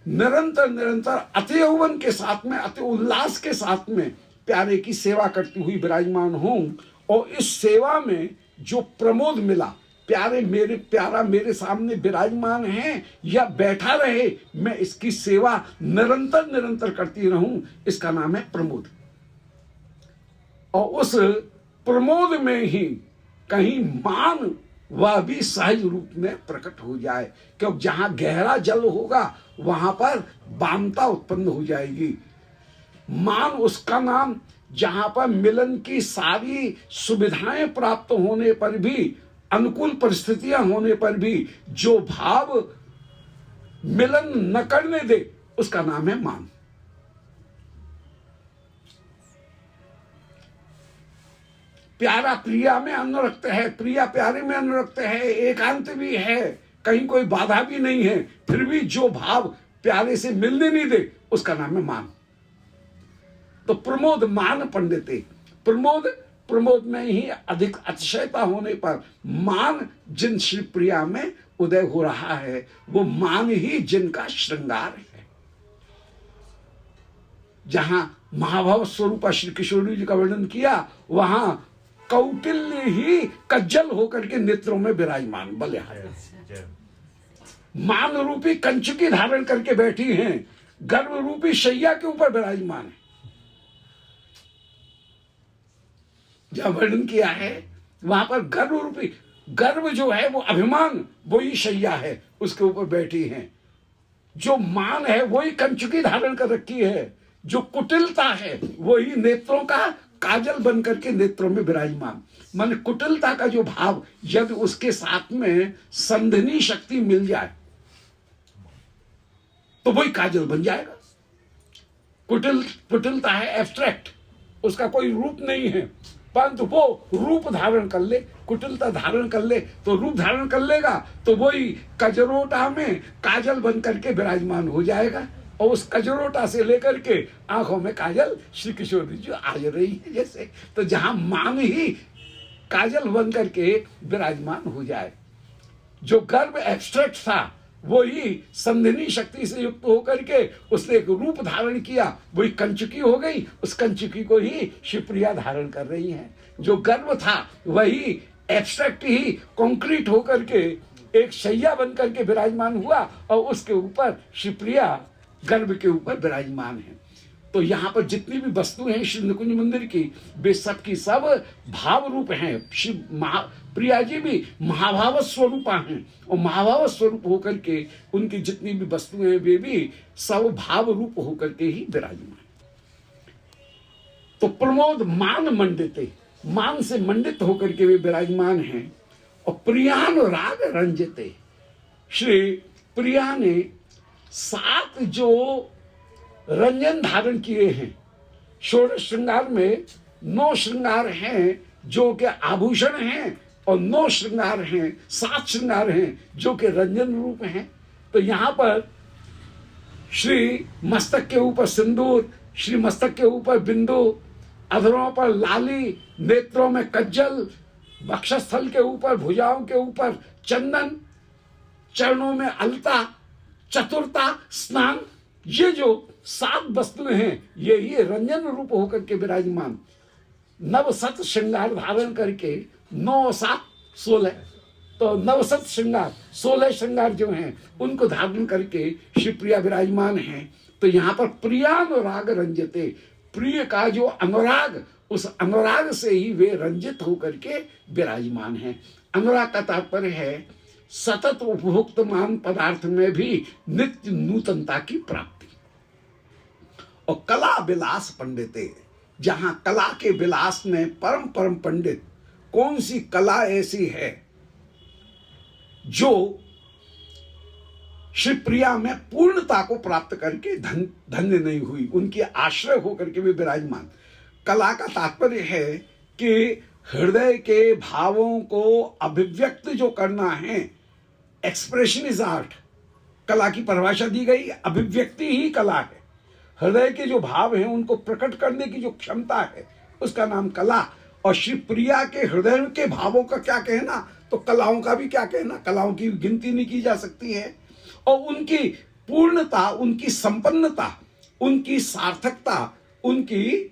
निरंतर निरंतर अति यौवन के साथ में, अति उल्लास के साथ में प्यारे की सेवा करती हुई विराजमान हूं। और इस सेवा में जो प्रमोद मिला, प्यारा मेरे सामने विराजमान है या बैठा रहे, मैं इसकी सेवा निरंतर निरंतर करती रहूं, इसका नाम है प्रमोद। और उस प्रमोद में ही कहीं मान वह भी सहज रूप में प्रकट हो जाए, क्योंकि जहां गहरा जल होगा वहां पर बामता उत्पन्न हो जाएगी। मान उसका नाम जहां पर मिलन की सारी सुविधाएं प्राप्त होने पर भी, अनुकूल परिस्थितियां होने पर भी जो भाव मिलन न करने दे, उसका नाम है मान। प्यारा प्रिया में अनुरक्त है, प्रिया प्यारे में अनुरक्त है, एकांत भी है, कहीं कोई बाधा भी नहीं है, फिर भी जो भाव प्यारे से मिलने नहीं दे, उसका नाम है मान। तो प्रमोद मान पंडिते, प्रमोद में ही अधिक अतिशयता होने पर मान जिन श्री प्रिया में उदय हो रहा है, वो मान ही जिनका श्रृंगार है। जहां महाभाव स्वरूपा श्री किशोरी जी का वर्णन किया, वहां कौटिल्य ही कज्जल होकर के नेत्रों में विराजमान बलिहारी, मान रूपी कंचुकी धारण करके बैठी हैं, गर्भ रूपी शैया के ऊपर विराजमान है। जहां वर्णन किया है वहां पर गर्भ रूपी, गर्भ जो है वो अभिमान, वही शैया है, उसके ऊपर बैठी हैं। जो मान है वही कंचुकी धारण कर रखी है, जो कुटिलता है वही नेत्रों का काजल बन करके नेत्रों में विराजमान। मन कुटिलता का जो भाव यदि उसके साथ में संधिनी शक्ति मिल जाए तो वही काजल बन जाएगा। कुटिलता है एब्स्ट्रैक्ट, उसका कोई रूप नहीं है, परंतु वो रूप धारण कर ले, कुटिलता धारण कर ले तो रूप धारण कर लेगा, तो वही कजरोटा में काजल बन करके विराजमान हो जाएगा। और उस कजरोटा से लेकर के आंखों में काजल श्री किशोरी जी आ रही है जैसे, तो जहां मान ही काजल बन करके विराजमान हो जाए, जो गर्भ एब्स्ट्रैक्ट था वो ही संधिनी शक्ति से युक्त होकर के उसने एक रूप धारण किया, वही कंचुकी हो गई, उस कंचुकी को ही शिवप्रिया धारण कर रही हैं। जो गर्भ था वही एब्स्ट्रैक्ट ही कॉन्क्रीट होकर के एक शैया बन करके विराजमान हुआ, और उसके ऊपर शिवप्रिया गर्भ के ऊपर विराजमान है। तो यहाँ पर जितनी भी वस्तुएं हैं श्री निकुंज मंदिर की, वे सब की सब भाव रूप हैं। शिव प्रिया जी भी महाभाव स्वरूपा हैं, और महाभाव स्वरूप होकर के उनकी जितनी भी वस्तुएं हैं वे भी सब भाव रूप होकर के ही विराजमान। तो प्रमोद मान मंडिते, मान से मंडित होकर के वे विराजमान हैं। और प्रियान राग रंजते, श्री प्रिया ने 7 जो रंजन धारण किए हैं। षोडश श्रृंगार में 9 श्रृंगार हैं जो के आभूषण हैं, और 9 श्रृंगार हैं, 7 श्रृंगार हैं जो के रंजन रूप हैं। तो यहाँ पर श्री मस्तक के ऊपर सिंदूर, श्री मस्तक के ऊपर बिंदु, अधरों पर लाली, नेत्रों में कज्जल, वक्षस्थल के ऊपर, भुजाओं के ऊपर चंदन, चरणों में अलता, चतुरता, स्नान, ये जो 7 वस्तुएं हैं ये ही रंजन रूप होकर के विराजमान। 9 श्रृंगार धारण करके 9 7 16, तो 9 श्रृंगार 16 श्रृंगार जो हैं उनको धारण करके शिवप्रिया विराजमान हैं। तो यहाँ पर प्रियानुराग रंजते, प्रिय का जो अनुराग, उस अनुराग से ही वे रंजित होकर के विराजमान हैं। अनुराग का तात्पर्य है सतत उपभोक्तमान पदार्थ में भी नित्य नूतनता की प्राप्ति। और कला विलास पंडिते, जहां कला के विलास में परम परम पंडित, कौन सी कला ऐसी है जो श्री प्रिया में पूर्णता को प्राप्त करके धन्य नहीं हुई, उनके आश्रय होकर के भी विराजमान। कला का तात्पर्य है कि हृदय के भावों को अभिव्यक्त जो करना है, एक्सप्रेशन इज आर्ट। कला की परिभाषा दी गई, अभिव्यक्ति ही कला है। हृदय के जो भाव हैं उनको प्रकट करने की जो क्षमता है उसका नाम कला। और श्री प्रिया के हृदय के भावों का क्या कहना, तो कलाओं का भी क्या कहना, कलाओं की गिनती नहीं की जा सकती है। और उनकी पूर्णता, उनकी संपन्नता, उनकी सार्थकता, उनकी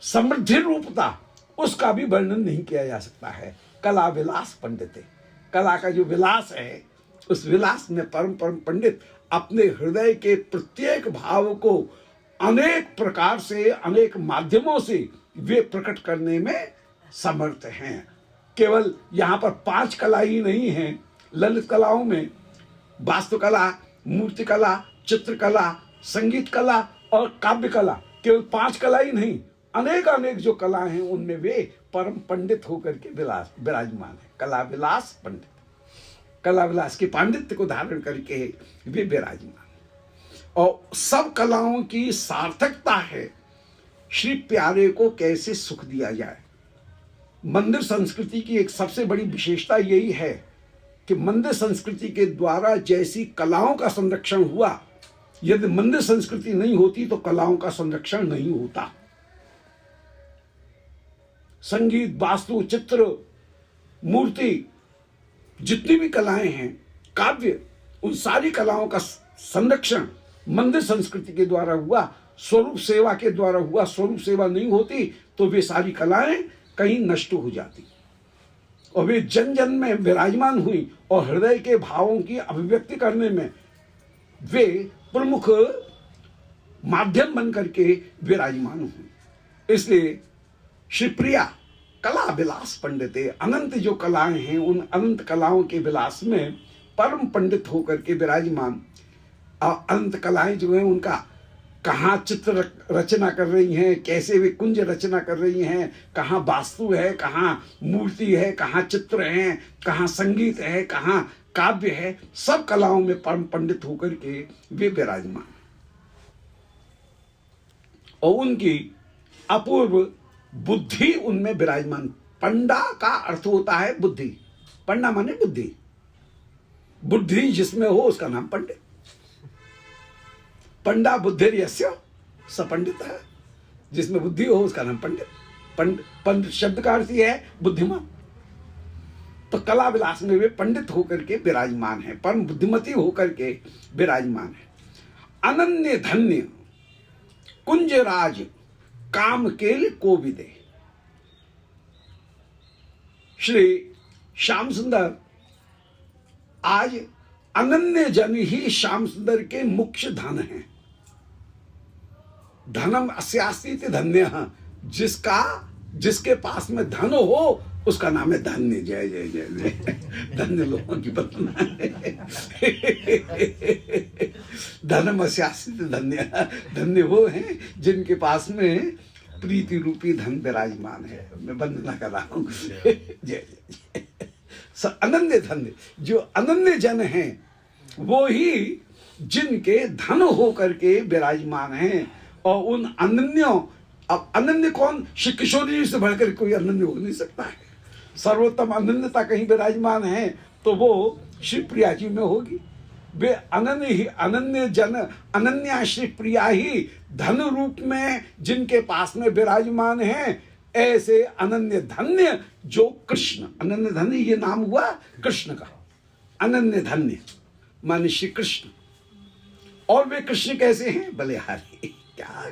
समृद्धि रूपता, उसका भी वर्णन नहीं किया जा सकता है। कला विलास पंडित, कला का जो विलास है उस विलास में परम परम पंडित अपने हृदय के प्रत्येक भाव को अनेक प्रकार से, अनेक माध्यमों से वे प्रकट करने में समर्थ हैं। केवल यहाँ पर 5 कला ही नहीं है ललित कलाओं में, वास्तुकला, मूर्तिकला, चित्रकला, संगीत कला और काव्य कला, केवल 5 कला ही नहीं, अनेक अनेक जो कला हैं उनमें वे परम पंडित होकर के विराजमान है। कला विलास पंडित, कला विलास के पांडित्य को धारण करके वे विराजमान। और सब कलाओं की सार्थकता है श्री प्यारे को कैसे सुख दिया जाए। मंदिर संस्कृति की एक सबसे बड़ी विशेषता यही है कि मंदिर संस्कृति के द्वारा जैसी कलाओं का संरक्षण हुआ, यदि मंदिर संस्कृति नहीं होती तो कलाओं का संरक्षण नहीं होता। संगीत, वास्तु, चित्र, मूर्ति, जितनी भी कलाएं हैं, काव्य, उन सारी कलाओं का संरक्षण मंदिर संस्कृति के द्वारा हुआ, स्वरूप सेवा के द्वारा हुआ। स्वरूप सेवा नहीं होती तो वे सारी कलाएं कहीं नष्ट हो जाती और वे जन जन में विराजमान हुई और हृदय के भावों की अभिव्यक्ति करने में वे प्रमुख माध्यम बन करके विराजमान हुई। इसलिए श्री प्रिया कला विलास पंडिते, अनंत जो कलाएं हैं उन अनंत कलाओं के विलास में परम पंडित होकर के विराजमान। अनंत कलाएं जो हैं उनका कहाँ चित्र रचना कर रही हैं, कैसे वे कुंज रचना कर रही हैं, कहाँ वास्तु है, कहाँ मूर्ति है, कहाँ चित्र हैं, कहाँ संगीत है, कहाँ काव्य है, सब कलाओं में परम पंडित होकर के वे विराजमान और उनकी अपूर्व बुद्धि उनमें विराजमान। पंडा का अर्थ होता है बुद्धि, पंडा माने बुद्धि, बुद्धि जिसमें हो उसका नाम पंडित। पंडा बुद्धिर यस्य स पंडित है, जिसमें बुद्धि हो उसका नाम पंडित। पंडित शब्द का अर्थ है बुद्धिमान। तो कला विलास में वे पंडित होकर के विराजमान है, परम बुद्धिमती होकर के विराजमान है। अनन्य धन्य कुंजराज काम केल कोविदे। श्री श्याम सुंदर आज अनन्य जन ही श्याम सुंदर के मुख्य धन हैं। धनम अस्यास्ति धन्य, जिसके पास में धन हो उसका नाम है धन्य। जय जय जय जय। धन्य लोगों की बतना है। धनम अस्यास्ति धन्य, धन्य वो हैं जिनके पास में प्रीति रूपी धन विराजमान है। मैं वंदना कर रहा हूं। जय जय। अनन्य धन्य, जो अनन्य जन हैं वो ही जिनके धन हो करके विराजमान हैं। और उन अनन्यों, अब अनन्य कौन? श्री किशोरी जी से बढ़कर कोई अनन्य हो नहीं सकता है। सर्वोत्तम अनन्यता कहीं विराजमान है तो वो श्री प्रिया जी में होगी। वे अनन्य ही, अनन्य जन, अनन्या श्री प्रिया ही धन रूप में जिनके पास में विराजमान हैं। ऐसे अनन्य धन्य जो कृष्ण, अनन्य धन्य ये नाम हुआ कृष्ण का। अनन्य धन्य माने श्री कृष्ण। और वे कृष्ण कैसे हैं? बलिहारी। क्या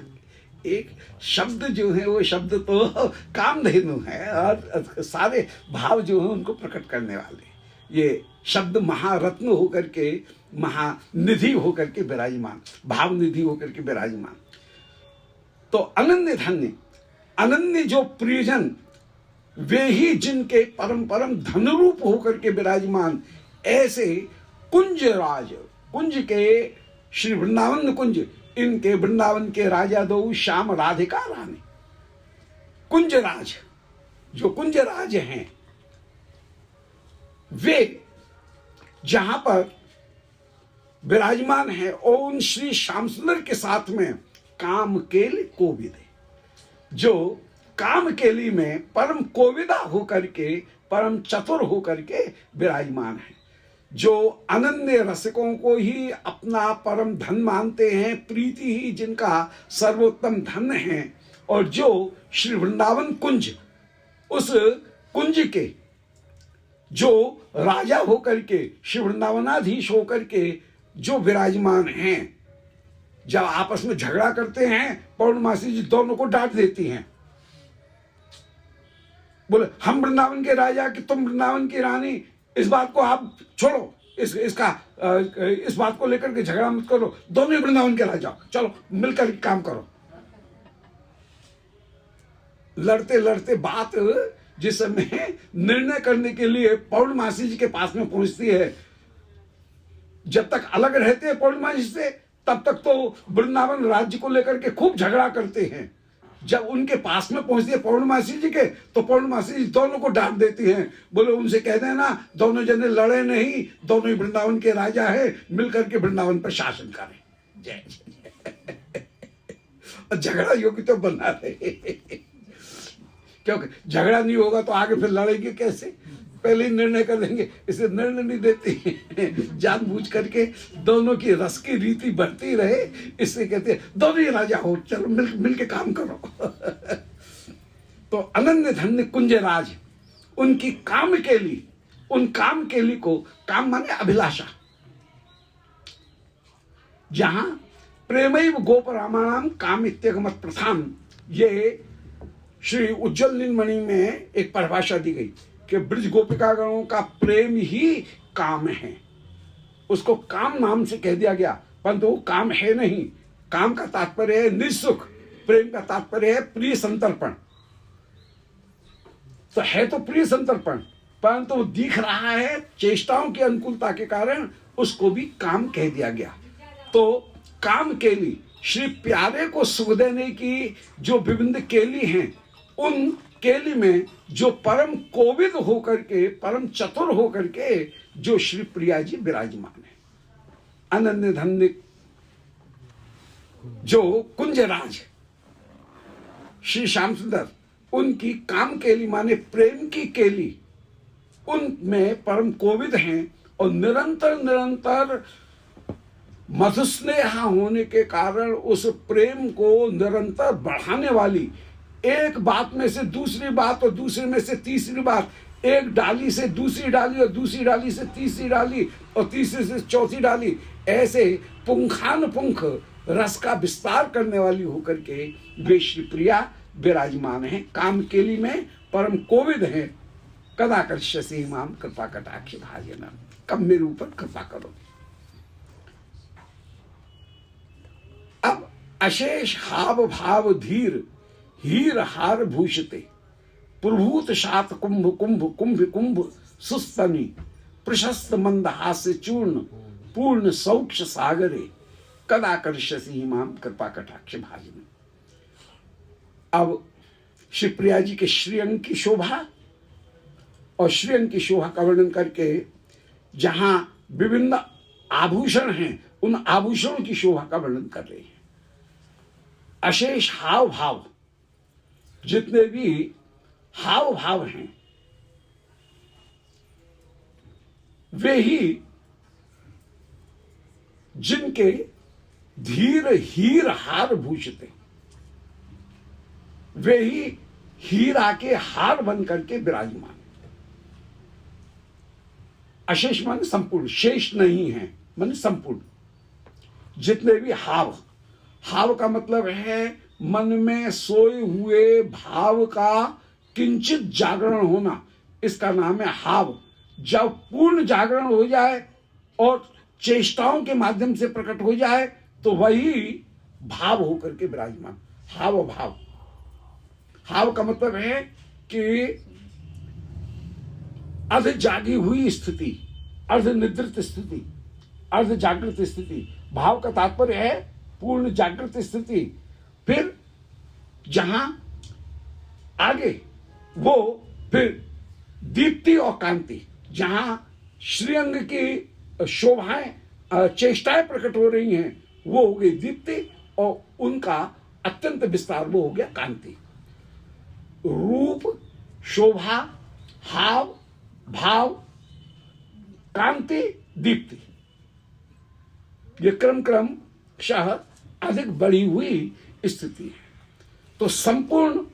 एक शब्द जो है वो शब्द तो कामधेनु है और सारे भाव जो हैं उनको प्रकट करने वाले। ये शब्द महारत्न होकर के, महानिधि होकर के विराजमान, भाव निधि होकर के विराजमान। तो अनन्य धन्य, अनन्य जो प्रियजन वे ही जिनके परम परम धन रूप होकर के विराजमान। ऐसे कुंजराज, कुंज के श्री वृंदावन कुंज, इनके वृंदावन के राजा दो श्याम राधिका रानी। कुंजराज, जो कुंजराज हैं वे जहां पर विराजमान है और उन श्री श्याम सुंदर के साथ में काम केल कोविदे, जो काम केली में परम कोविदा होकर के, परम चतुर होकर के विराजमान है। जो अनन्य रसिकों को ही अपना परम धन मानते हैं, प्रीति ही जिनका सर्वोत्तम धन है। और जो श्री वृंदावन कुंज, उस कुंज के जो राजा होकर के, श्री वृंदावनाधीश होकर के जो विराजमान हैं, जब आपस में झगड़ा करते हैं पौर्णमासी जी दोनों को डांट देती हैं। बोले हम वृंदावन के राजा कि तुम वृंदावन की रानी, इस बात को आप छोड़ो, इस बात को लेकर के झगड़ा मत करो, दोनों वृंदावन के राजा, चलो मिलकर काम करो। लड़ते लड़ते बात जिस समय निर्णय करने के लिए पौर्णमासी जी के पास में पहुंचती है, जब तक अलग रहते हैं पौर्णमासी से तब तक तो वृंदावन राज्य को लेकर के खूब झगड़ा करते हैं। जब उनके पास में पहुंचती है पौर्णमासी जी के, तो पौर्णमासी जी दोनों को डांट देती हैं, बोले उनसे कह देना दोनों जने लड़े नहीं, दोनों ही वृंदावन के राजा है, मिलकर के वृंदावन पर शासन करें। जय झगड़ा योग्य तो बना रहे, क्योंकि झगड़ा नहीं होगा तो आगे फिर लड़ेंगे कैसे, पहले ही निर्णय कर लेंगे, इसे निर्णय नहीं देते जानबूझ करके दोनों की रस की रीति बढ़ती रहे, इससे कहते हैं दोनों ही राजा हो, चलो मिल के काम करो। तो अनन्य धन्य कुंजराज उनकी काम केली, उन काम केली को, काम माने अभिलाषा, जहां प्रेमैव गोपरामाणाम काम इत्यगमत प्रथाम, ये श्री उज्ज्वल नीलमणि में एक परिभाषा दी गई कि ब्रज गोपिकागणों का प्रेम ही काम है। उसको काम नाम से कह दिया गया, परंतु वो काम है नहीं। काम का तात्पर्य है निःसुख, प्रेम का तात्पर्य है प्रिय संतर्पण। तो है तो प्रिय संतर्पण, परंतु वो दिख रहा है चेष्टाओं की अनुकूलता के कारण उसको भी काम कह दिया गया। तो काम केली, श्री प्यारे को सुख देने की जो विभिन्न केली हैं, उन केली में जो परम कोविद होकर के, परम चतुर होकर के जो श्री प्रिया जी विराजमान है, अनन्य धन्य जो कुंजराज श्री श्याम सुंदर, उनकी काम केली माने प्रेम की केली, उनमें परम कोविद हैं और निरंतर निरंतर मधुस्नेहा होने के कारण उस प्रेम को निरंतर बढ़ाने वाली, एक बात में से दूसरी बात और दूसरे में से तीसरी बात, एक डाली से दूसरी डाली और दूसरी डाली से तीसरी डाली और तीसरी से चौथी डाली, ऐसे पुंखानुपुंख रस का विस्तार करने वाली होकर के वे श्री प्रिया विराजमान हैं। काम केली में परम कोविद हैं। कदा कर्ष्यसि माम कृपा कटाक्ष भाजनम, कब मेरे ऊपर कृपा करो। अब अशेष हाव भाव धीर हीर हार भूषते, प्रभूत शात कुंभ कुंभ कुंभ कुंभ सुस्तनी, प्रशस्त मंद हास्य चूर्ण पूर्ण सौक्ष सागरे, कदा कर्ष्यसि माम कृपा कटाक्ष भाजनम। अब श्री प्रिया जी के श्रीअंग की शोभा और श्रीअंग की शोभा का वर्णन करके जहां विभिन्न आभूषण हैं, उन आभूषणों की शोभा का वर्णन कर रहे हैं। अशेष हाव भाव, जितने भी हाव भाव हैं वे ही जिनके धीर हीर हार भूषते, वे ही हीरा के हार बन करके विराजमान। अशेष माने संपूर्ण, शेष नहीं है माने संपूर्ण। जितने भी हाव, हाव का मतलब है मन में सोए हुए भाव का किंचित जागरण होना, इसका नाम है हाव। जब पूर्ण जागरण हो जाए और चेष्टाओं के माध्यम से प्रकट हो जाए तो वही भाव होकर के विराजमान। हाव भाव, हाव का मतलब है कि अर्ध जागी हुई स्थिति, अर्ध निद्रित स्थिति, अर्ध जागृत स्थिति। भाव का तात्पर्य है पूर्ण जागृत स्थिति। फिर जहां आगे वो फिर दीप्ति और कांति, जहां श्रीअंग की शोभाएं चेष्टाएं प्रकट हो रही हैं, वो हो गई दीप्ति और उनका अत्यंत विस्तार वो हो गया कांति। रूप, शोभा, हाव, भाव, कांति, दीप्ति, ये क्रम क्रमशः अधिक बढ़ी हुई स्थिति है। तो संपूर्ण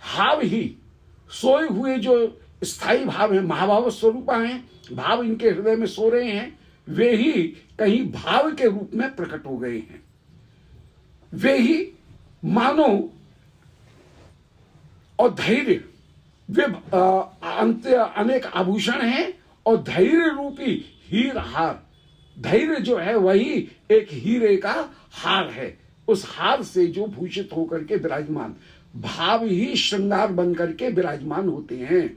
हाव ही सोए हुए जो स्थायी भाव है, महाभाव स्वरूपा हैं, भाव इनके हृदय में सो रहे हैं, वे ही कहीं भाव के रूप में प्रकट हो गए हैं। वे ही मानो और धैर्य, वे अनेक आभूषण हैं और धैर्य रूपी हीर हार। धैर्य जो है वही एक हीरे का हार है, उस हार से जो भूषित होकर के विराजमान। भाव ही श्रृंगार बन करके विराजमान होते हैं।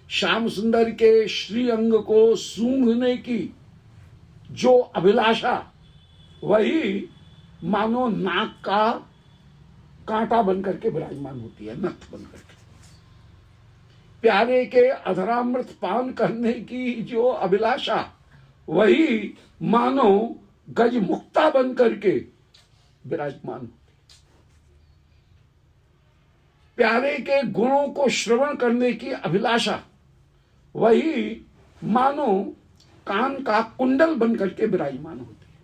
श्याम सुंदर के श्री अंग को सूंघने की जो अभिलाषा, वही मानो नाक का कांटा बन करके विराजमान होती है, नथ बन करके। प्यारे के अधरामृत पान करने की जो अभिलाषा, वही मानो गज मुक्ता बन करके विराजमान होती है। प्यारे के गुणों को श्रवण करने की अभिलाषा, वही मानो कान का कुंडल बन करके विराजमान होती है।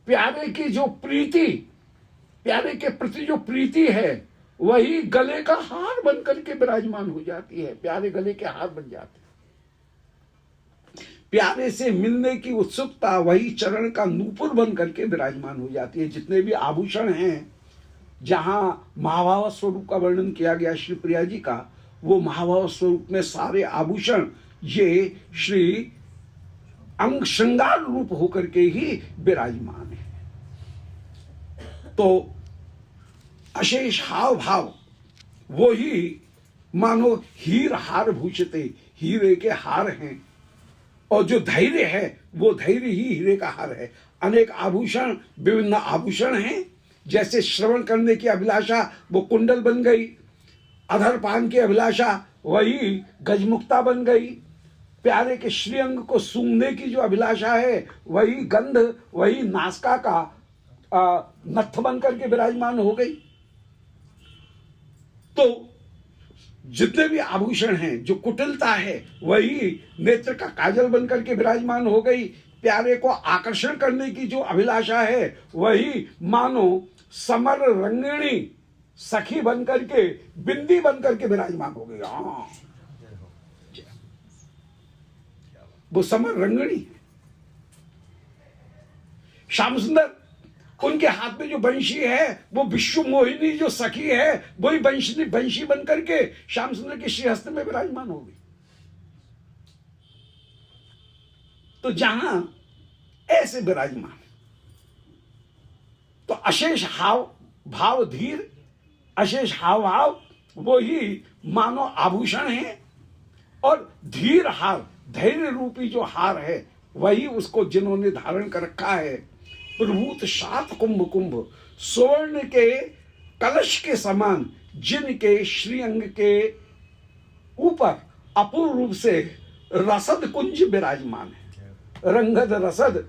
प्यारे की जो प्रीति, प्यारे के प्रति जो प्रीति है, वही गले का हार बन करके विराजमान हो जाती है। प्यारे गले के हार बन जाते हैं। प्यारे से मिलने की उत्सुकता, वही चरण का नूपुर बन करके विराजमान हो जाती है। जितने भी आभूषण हैं, जहां महाभाव स्वरूप का वर्णन किया गया श्री प्रिया जी का, वो महाभाव स्वरूप में सारे आभूषण ये श्री अंग श्रृंगार रूप होकर के ही विराजमान है। तो अशेष हाव भाव, वो ही मानो हीर हार भूषिते, हीरे के हार हैं। और जो धैर्य है, वो धैर्य ही हीरे का हार है। अनेक आभूषण, विभिन्न आभूषण हैं। जैसे श्रवण करने की अभिलाषा, वो कुंडल बन गई। अधर पान की अभिलाषा, वही गजमुक्ता बन गई। प्यारे के श्रीअंग को सूंघने की जो अभिलाषा है, वही गंध, वही नासिका का नथ बन करके विराजमान हो गई। तो जितने भी आभूषण हैं, जो कुटिलता है, वही नेत्र का काजल बनकर के विराजमान हो गई। प्यारे को आकर्षण करने की जो अभिलाषा है, वही मानो समर रंगिणी सखी बनकर के, बिंदी बनकर के विराजमान हो गई। हाँ, वो समर रंगिणी है। श्याम सुंदर, उनके हाथ में जो बंशी है, वो विश्व मोहिनी जो सखी है, वही बंशी बन करके श्याम सुंदर के श्रीहस्त में विराजमान हो गई। तो जहां ऐसे विराजमान, तो अशेष हाव भाव धीर, अशेष हाव भाव, वो ही मानो आभूषण है। और धीर हार, धैर्य रूपी जो हार है, वही उसको जिन्होंने धारण कर रखा है। प्रभूत सात कुंभ कुंभ, स्वर्ण के कलश के समान, जिनके श्रीअंग के ऊपर अपूर्व रूप से रसद कुंज विराजमान है। रंगद रसद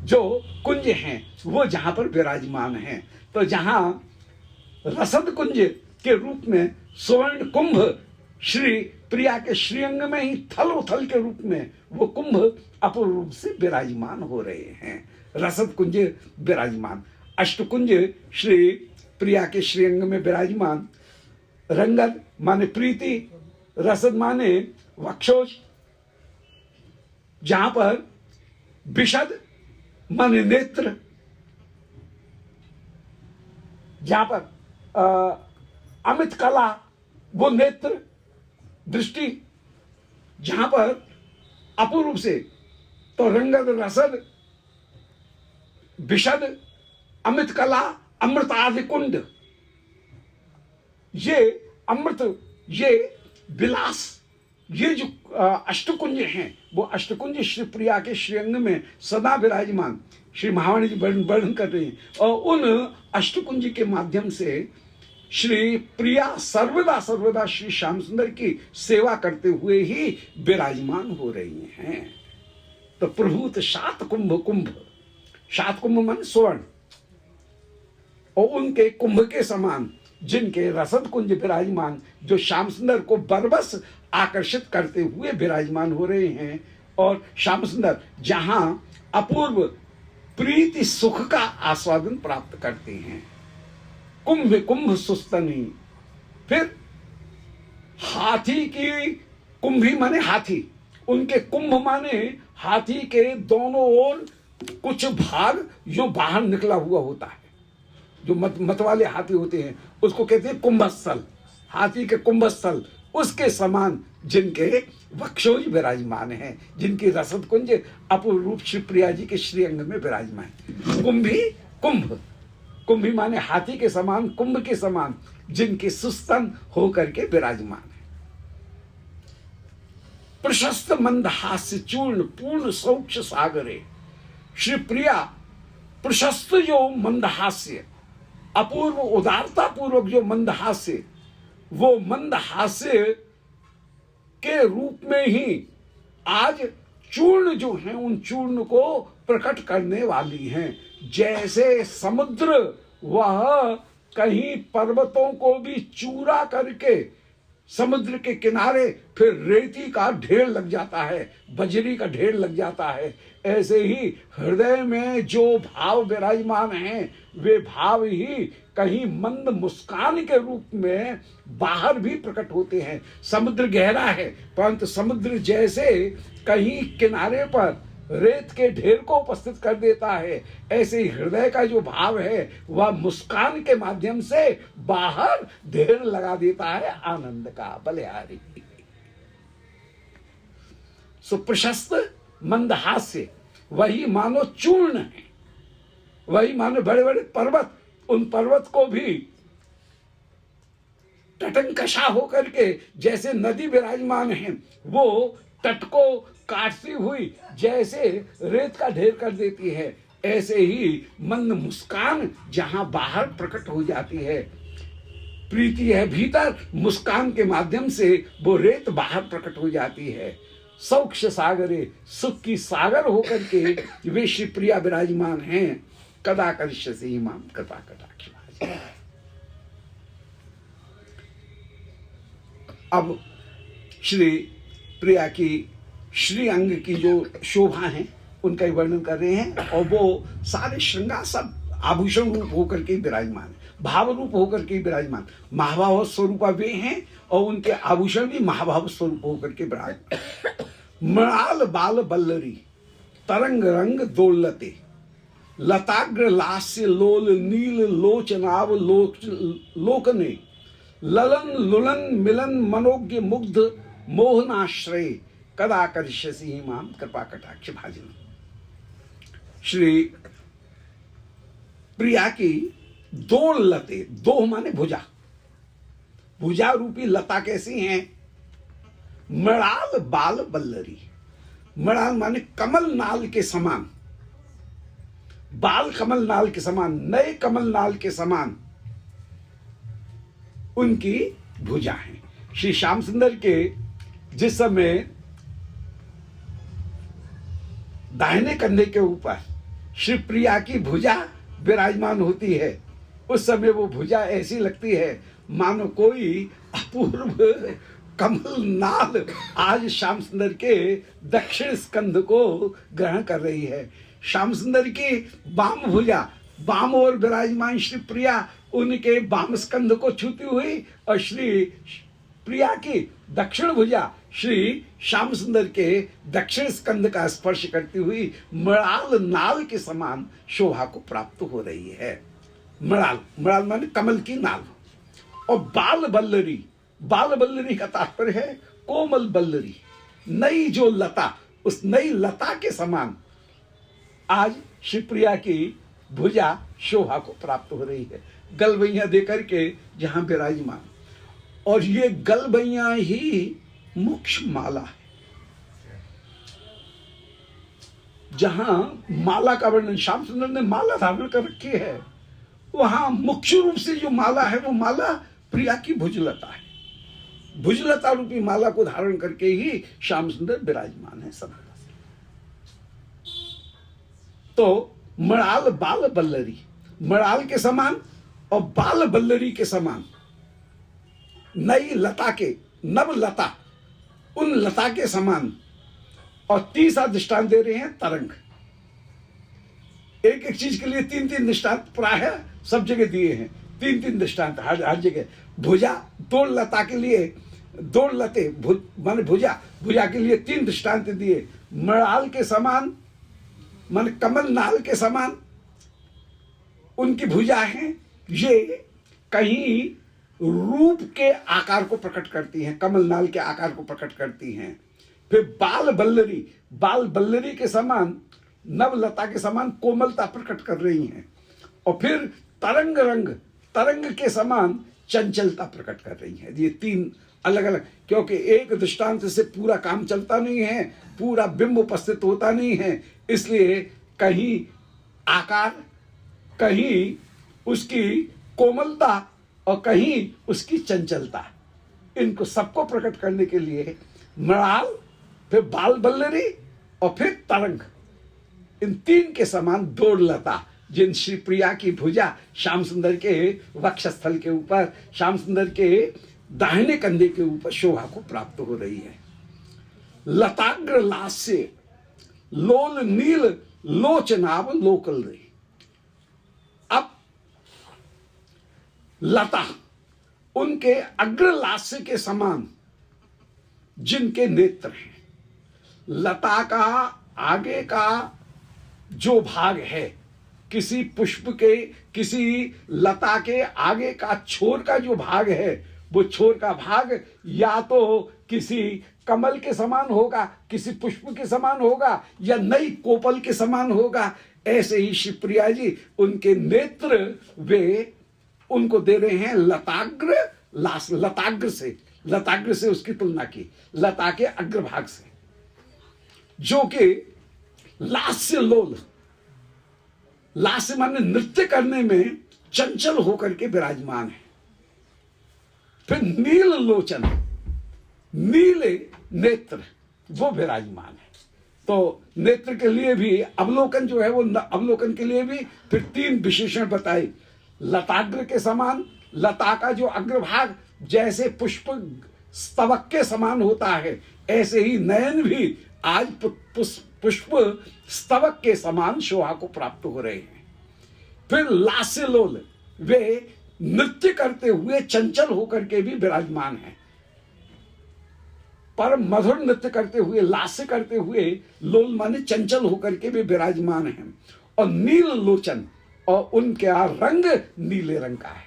जो कुंज हैं, वो जहां पर विराजमान हैं। तो जहां रसद कुंज के रूप में स्वर्ण कुंभ श्री प्रिया के श्रीअंग में ही थलोथल के रूप में वो कुंभ अपूर्व रूप से विराजमान हो रहे हैं। रसद कुंज विराजमान, अष्टकुंज श्री प्रिया के श्रीअंग में विराजमान। रंगत माने प्रीति, रसद माने वक्षोज, जहां पर विशद माने नेत्र, जहां पर अमित कला वो नेत्र दृष्टि, जहां पर अपूर्व रूप से, तो रंगद रसद विशद अमृत कला अमृत आदि कुंड, ये अमृत, ये विलास, ये जो अष्टकुंज हैं, वो अष्टकुंज श्री प्रिया के श्रीअंग में सदा विराजमान श्री महावाणी जी वर्णन कर रहे हैं। और उन अष्टकुंज के माध्यम से श्री प्रिया सर्वदा सर्वदा श्री श्याम सुंदर की सेवा करते हुए ही विराजमान हो रही हैं। तो प्रभूत सात कुंभ कुंभ, सात कुंभ मन स्वर्ण, और उनके कुंभ के समान जिनके रसद कुंज विराजमान, जो श्याम सुंदर को बरबस आकर्षित करते हुए विराजमान हो रहे हैं। और श्याम सुंदर जहां अपूर्व प्रीति सुख का आस्वादन प्राप्त करते हैं। कुंभ कुंभ सुस्तनी, फिर हाथी की कुंभी माने हाथी, उनके कुंभ माने हाथी के दोनों ओर कुछ भाग जो बाहर निकला हुआ होता है, जो मत वाले हाथी होते हैं, उसको कहते हैं कुंभस्थल। हाथी के कुंभस्थल उसके समान जिनके वक्षोज विराजमान हैं, जिनकी रसद कुंज अपूर्व रूप श्री प्रिया जी के श्रीअंग में विराजमान है। कुंभी कुंभ, कुंभी माने हाथी के समान, कुंभ के समान, जिनके सुस्तन होकर के विराजमान है। प्रशस्त मंदहास्य चूर्ण पूर्ण सौक्ष सागरे। श्री प्रिया प्रशस्त जो मंदहास्य, अपूर्व उदारता पूर्वक जो मंदहास्य, वो मंदहास्य के रूप में ही आज चूर्ण जो हैं उन चूर्ण को प्रकट करने वाली हैं। जैसे समुद्र वह कहीं पर्वतों को भी चूरा करके समुद्र के किनारे फिर रेती का ढेर लग जाता है, बजरी का ढेर लग जाता है, ऐसे ही हृदय में जो भाव विराजमान हैं वे भाव ही कहीं मंद मुस्कान के रूप में बाहर भी प्रकट होते हैं। समुद्र गहरा है, परंतु समुद्र जैसे कहीं किनारे पर रेत के ढेर को उपस्थित कर देता है, ऐसे ही हृदय का जो भाव है वह मुस्कान के माध्यम से बाहर ढेर लगा देता है आनंद का बलिहारी। सुप्रशस्त मंदहास्य वही मानो चूर्ण है, वही मानो बड़े बड़े पर्वत, उन पर्वत को भी तटंकशा होकर के जैसे नदी विराजमान है, वो तट को काटती हुई जैसे रेत का ढेर कर देती है, ऐसे ही मंद मुस्कान जहां बाहर प्रकट हो जाती है। प्रीति है भीतर, मुस्कान के माध्यम से वो रेत बाहर प्रकट हो जाती है। सौक्ष सागरे, सुख की सागर होकर के वे श्री प्रिया विराजमान हैं। कदा करिष्यसि माम कृपा कटाक्ष। अब श्री प्रिया की श्री अंग की जो शोभा है उनका ही वर्णन कर रहे हैं, और वो सारे श्रृंगार सब आभूषण रूप होकर के विराजमान है, भाव रूप होकर के विराजमान, महाभाव स्वरूपा वे हैं और उनके आभूषण भी महाभाव स्वरूप होकर के विराजमान। मृणाल बाल बल्लरी तरंग रंग दोलते, लताग्र लास्य लोल नील लोचनाव लोकने, ललन लुलन मिलन मनोज्ञ मुग्ध मोहनाश्रय, कदा करिष्यसि माम कृपा कटाक्ष भाजन। श्री प्रिया की दो लते, दो माने भुजा, भुजा रूपी लता कैसी हैं? मृणाल बाल बल्लरी, मृणाल माने कमल नाल के समान, बाल कमल नाल के समान, नए कमल नाल के समान उनकी भुजा है। श्री श्याम सुंदर के जिस समय दाहिने कंधे के ऊपर श्री प्रिया की भुजा विराजमान होती है, उस समय वो भुजा ऐसी लगती है मानो कोई अपूर्व कमल नाल आज श्याम सुंदर के दक्षिण स्कंध को ग्रहण कर रही है। श्याम सुंदर की वाम भुजा, वाम और विराजमान श्री प्रिया उनके वाम स्कंध को छूती हुई, और श्री प्रिया की दक्षिण भुजा श्री श्याम सुंदर के दक्षिण स्कंध का स्पर्श करती हुई मृणाल नाल के समान शोभा को प्राप्त हो रही है। मृणाल, मृणाल माने कमल की नाल, और बाल बल्लरी, बाल बल्लरी का तात्पर्य है कोमल बल्लरी, नई जो लता, उस नई लता के समान आज शिवप्रिया की भुजा शोभा को प्राप्त हो रही है। गलबैया देकर के जहां विराजमान, और ये गलबैया ही मोक्ष माला है। जहां माला का वर्णन श्याम सुंदर ने माला धारण कर रखी है, वहां मुख्य रूप से जो माला है वो माला प्रिया की भुजलता है। भुजलता रूपी माला को धारण करके ही श्याम सुंदर विराजमान है सदा। तो मृणाल बाल बल्लरी, मृणाल के समान और बाल बल्लरी के समान, नई लता के, नव लता, उन लता के समान। और तीसरा दृष्टांत दे रहे हैं तरंग। एक एक चीज के लिए तीन तीन दृष्टांत प्राय सब जगह दिए हैं, तीन तीन दृष्टांत हर जगह। भुजा, दो लता के लिए दो लते माने भुजा, भुजा के लिए तीन दृष्टांत दिए। मृणाल के समान माने कमल नाल के समान उनकी भुजा है, ये कहीं रूप के आकार को प्रकट करती हैं, कमल नाल के आकार को प्रकट करती हैं। फिर बाल बल्लरी, बाल बल्लरी के समान, नवलता के समान कोमलता प्रकट कर रही हैं। और फिर तरंग रंग, तरंग के समान चंचलता प्रकट कर रही है। ये तीन अलग अलग, क्योंकि एक दृष्टांत से पूरा काम चलता नहीं है, पूरा बिंब उपस्थित होता नहीं है, इसलिए कहीं आकार, कहीं उसकी कोमलता और कहीं उसकी चंचलता, इनको सबको प्रकट करने के लिए मृणाल, फिर बाल बल्लरी और फिर तरंग, इन तीन के समान दौड़लता, जिन श्री प्रिया की भुजा श्याम सुंदर के वक्षस्थल के ऊपर, श्याम सुंदर के दाहिने कंधे के ऊपर शोभा को प्राप्त हो रही है। लताग्र लास्य लोल नील लोचनाव लोकल रही। अब लता, उनके अग्रलास्य के समान जिनके नेत्र हैं, लता का आगे का जो भाग है, किसी पुष्प के, किसी लता के आगे का छोर का जो भाग है, वो छोर का भाग या तो किसी कमल के समान होगा, किसी पुष्प के समान होगा, या नई कोपल के समान होगा। ऐसे ही शिवप्रिया जी, उनके नेत्र वे उनको दे रहे हैं लताग्र लास, लताग्र से उसकी तुलना की, लता के अग्रभाग से, जो कि लास्य लोल, लास्य माने नृत्य करने में चंचल होकर के विराजमान है। फिर नील लोचन, नीले नेत्र, वो विराजमान है। तो नेत्र के लिए भी अवलोकन जो है, वो अवलोकन के लिए भी फिर तीन विशेषण बताए। लताग्र के समान, लता का जो अग्रभाग जैसे पुष्प स्तवक के समान होता है, ऐसे ही नयन भी आज पुष्प स्तवक के समान शोभा को प्राप्त हो रहे हैं। फिर लास्य लोल, वे नृत्य करते हुए चंचल होकर के भी विराजमान हैं, पर मधुर नृत्य करते हुए, लास्य करते हुए, लोल माने चंचल होकर के भी विराजमान हैं। और नील लोचन, और उनका रंग नीले रंग का है,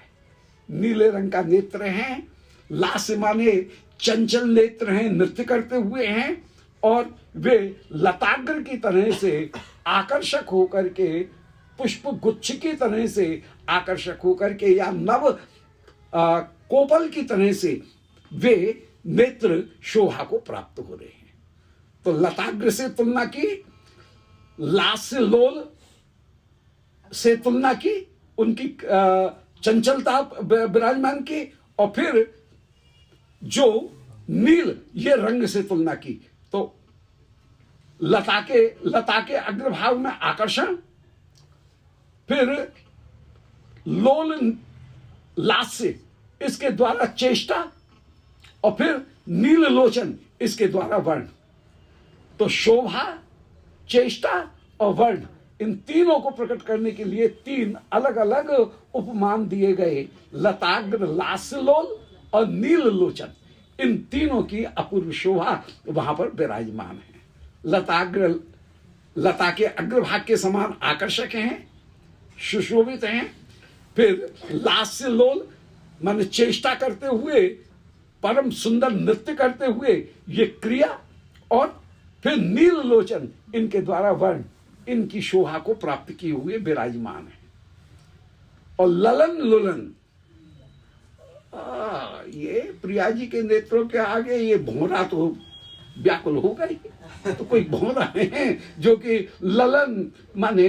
नीले रंग का नेत्र हैं। लास्य माने चंचल नेत्र हैं, नृत्य करते हुए हैं, और वे लताग्र की तरह से आकर्षक होकर के, पुष्प गुच्छ की तरह से आकर्षक होकर के, या नव कोपल की तरह से वे नेत्र शोभा को प्राप्त हो रहे हैं। तो लताग्र से तुलना की, लास्य लोल से तुलना की, उनकी चंचलता विराजमान की, और फिर जो नील ये रंग से तुलना की। तो लता के अग्रभाग में आकर्षण, फिर लोल लास्य इसके द्वारा चेष्टा, और फिर नील लोचन इसके द्वारा वर्ण। तो शोभा, चेष्टा और वर्ण, इन तीनों को प्रकट करने के लिए तीन अलग अलग उपमान दिए गए। लताग्र, लास्य लोल और नील लोचन, इन तीनों की अपूर्व शोभा वहां पर विराजमान है। लताग्र, लता के अग्रभाग के समान आकर्षक हैं, सुशोभित हैं। फिर लास्य लोल माने चेष्टा करते हुए, परम सुंदर नृत्य करते हुए ये क्रिया, और फिर नील लोचन इनके द्वारा वर्ण, इनकी शोभा को प्राप्त किए हुए विराजमान है। और ललन लुलन, ये प्रिया जी के नेत्रों के आगे ये भौरा तो व्याकुल हो गई। तो कोई भौरा है जो कि ललन माने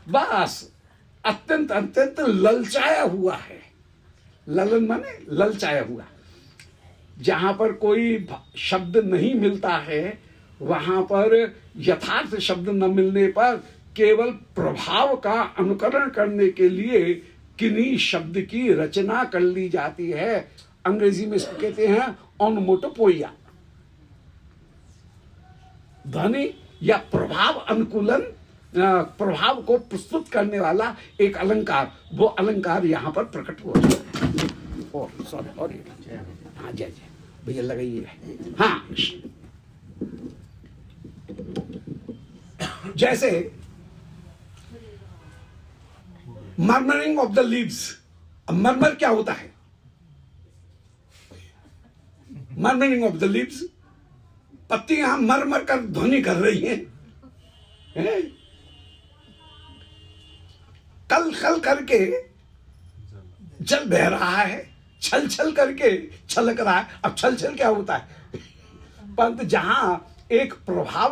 बस अत्यंत अत्यंत ललचाया हुआ है। ललन माने ललचाया हुआ। जहां पर कोई शब्द नहीं मिलता है, वहां पर यथार्थ शब्द न मिलने पर केवल प्रभाव का अनुकरण करने के लिए किन्हीं शब्द की रचना कर ली जाती है। अंग्रेजी में इसको कहते हैं ऑनोमोटोपोइया, ध्वनि या प्रभाव अनुकूलन, प्रभाव को प्रस्तुत करने वाला एक अलंकार, वो अलंकार यहां पर प्रकट हो रहा है। और सॉरी, और हाँ जय जय भैया लगाइए। हाँ, जैसे murmuring of the leaves. Murmur क्या होता है? मर्मरिंग ऑफ द लीव्स, पत्तियां मर मर कर ध्वनि कर रही हैं, कल कल करके जल बह रहा है, छल छल करके छलक रहा है। अब छल छल क्या होता है? परंतु जहां एक प्रभाव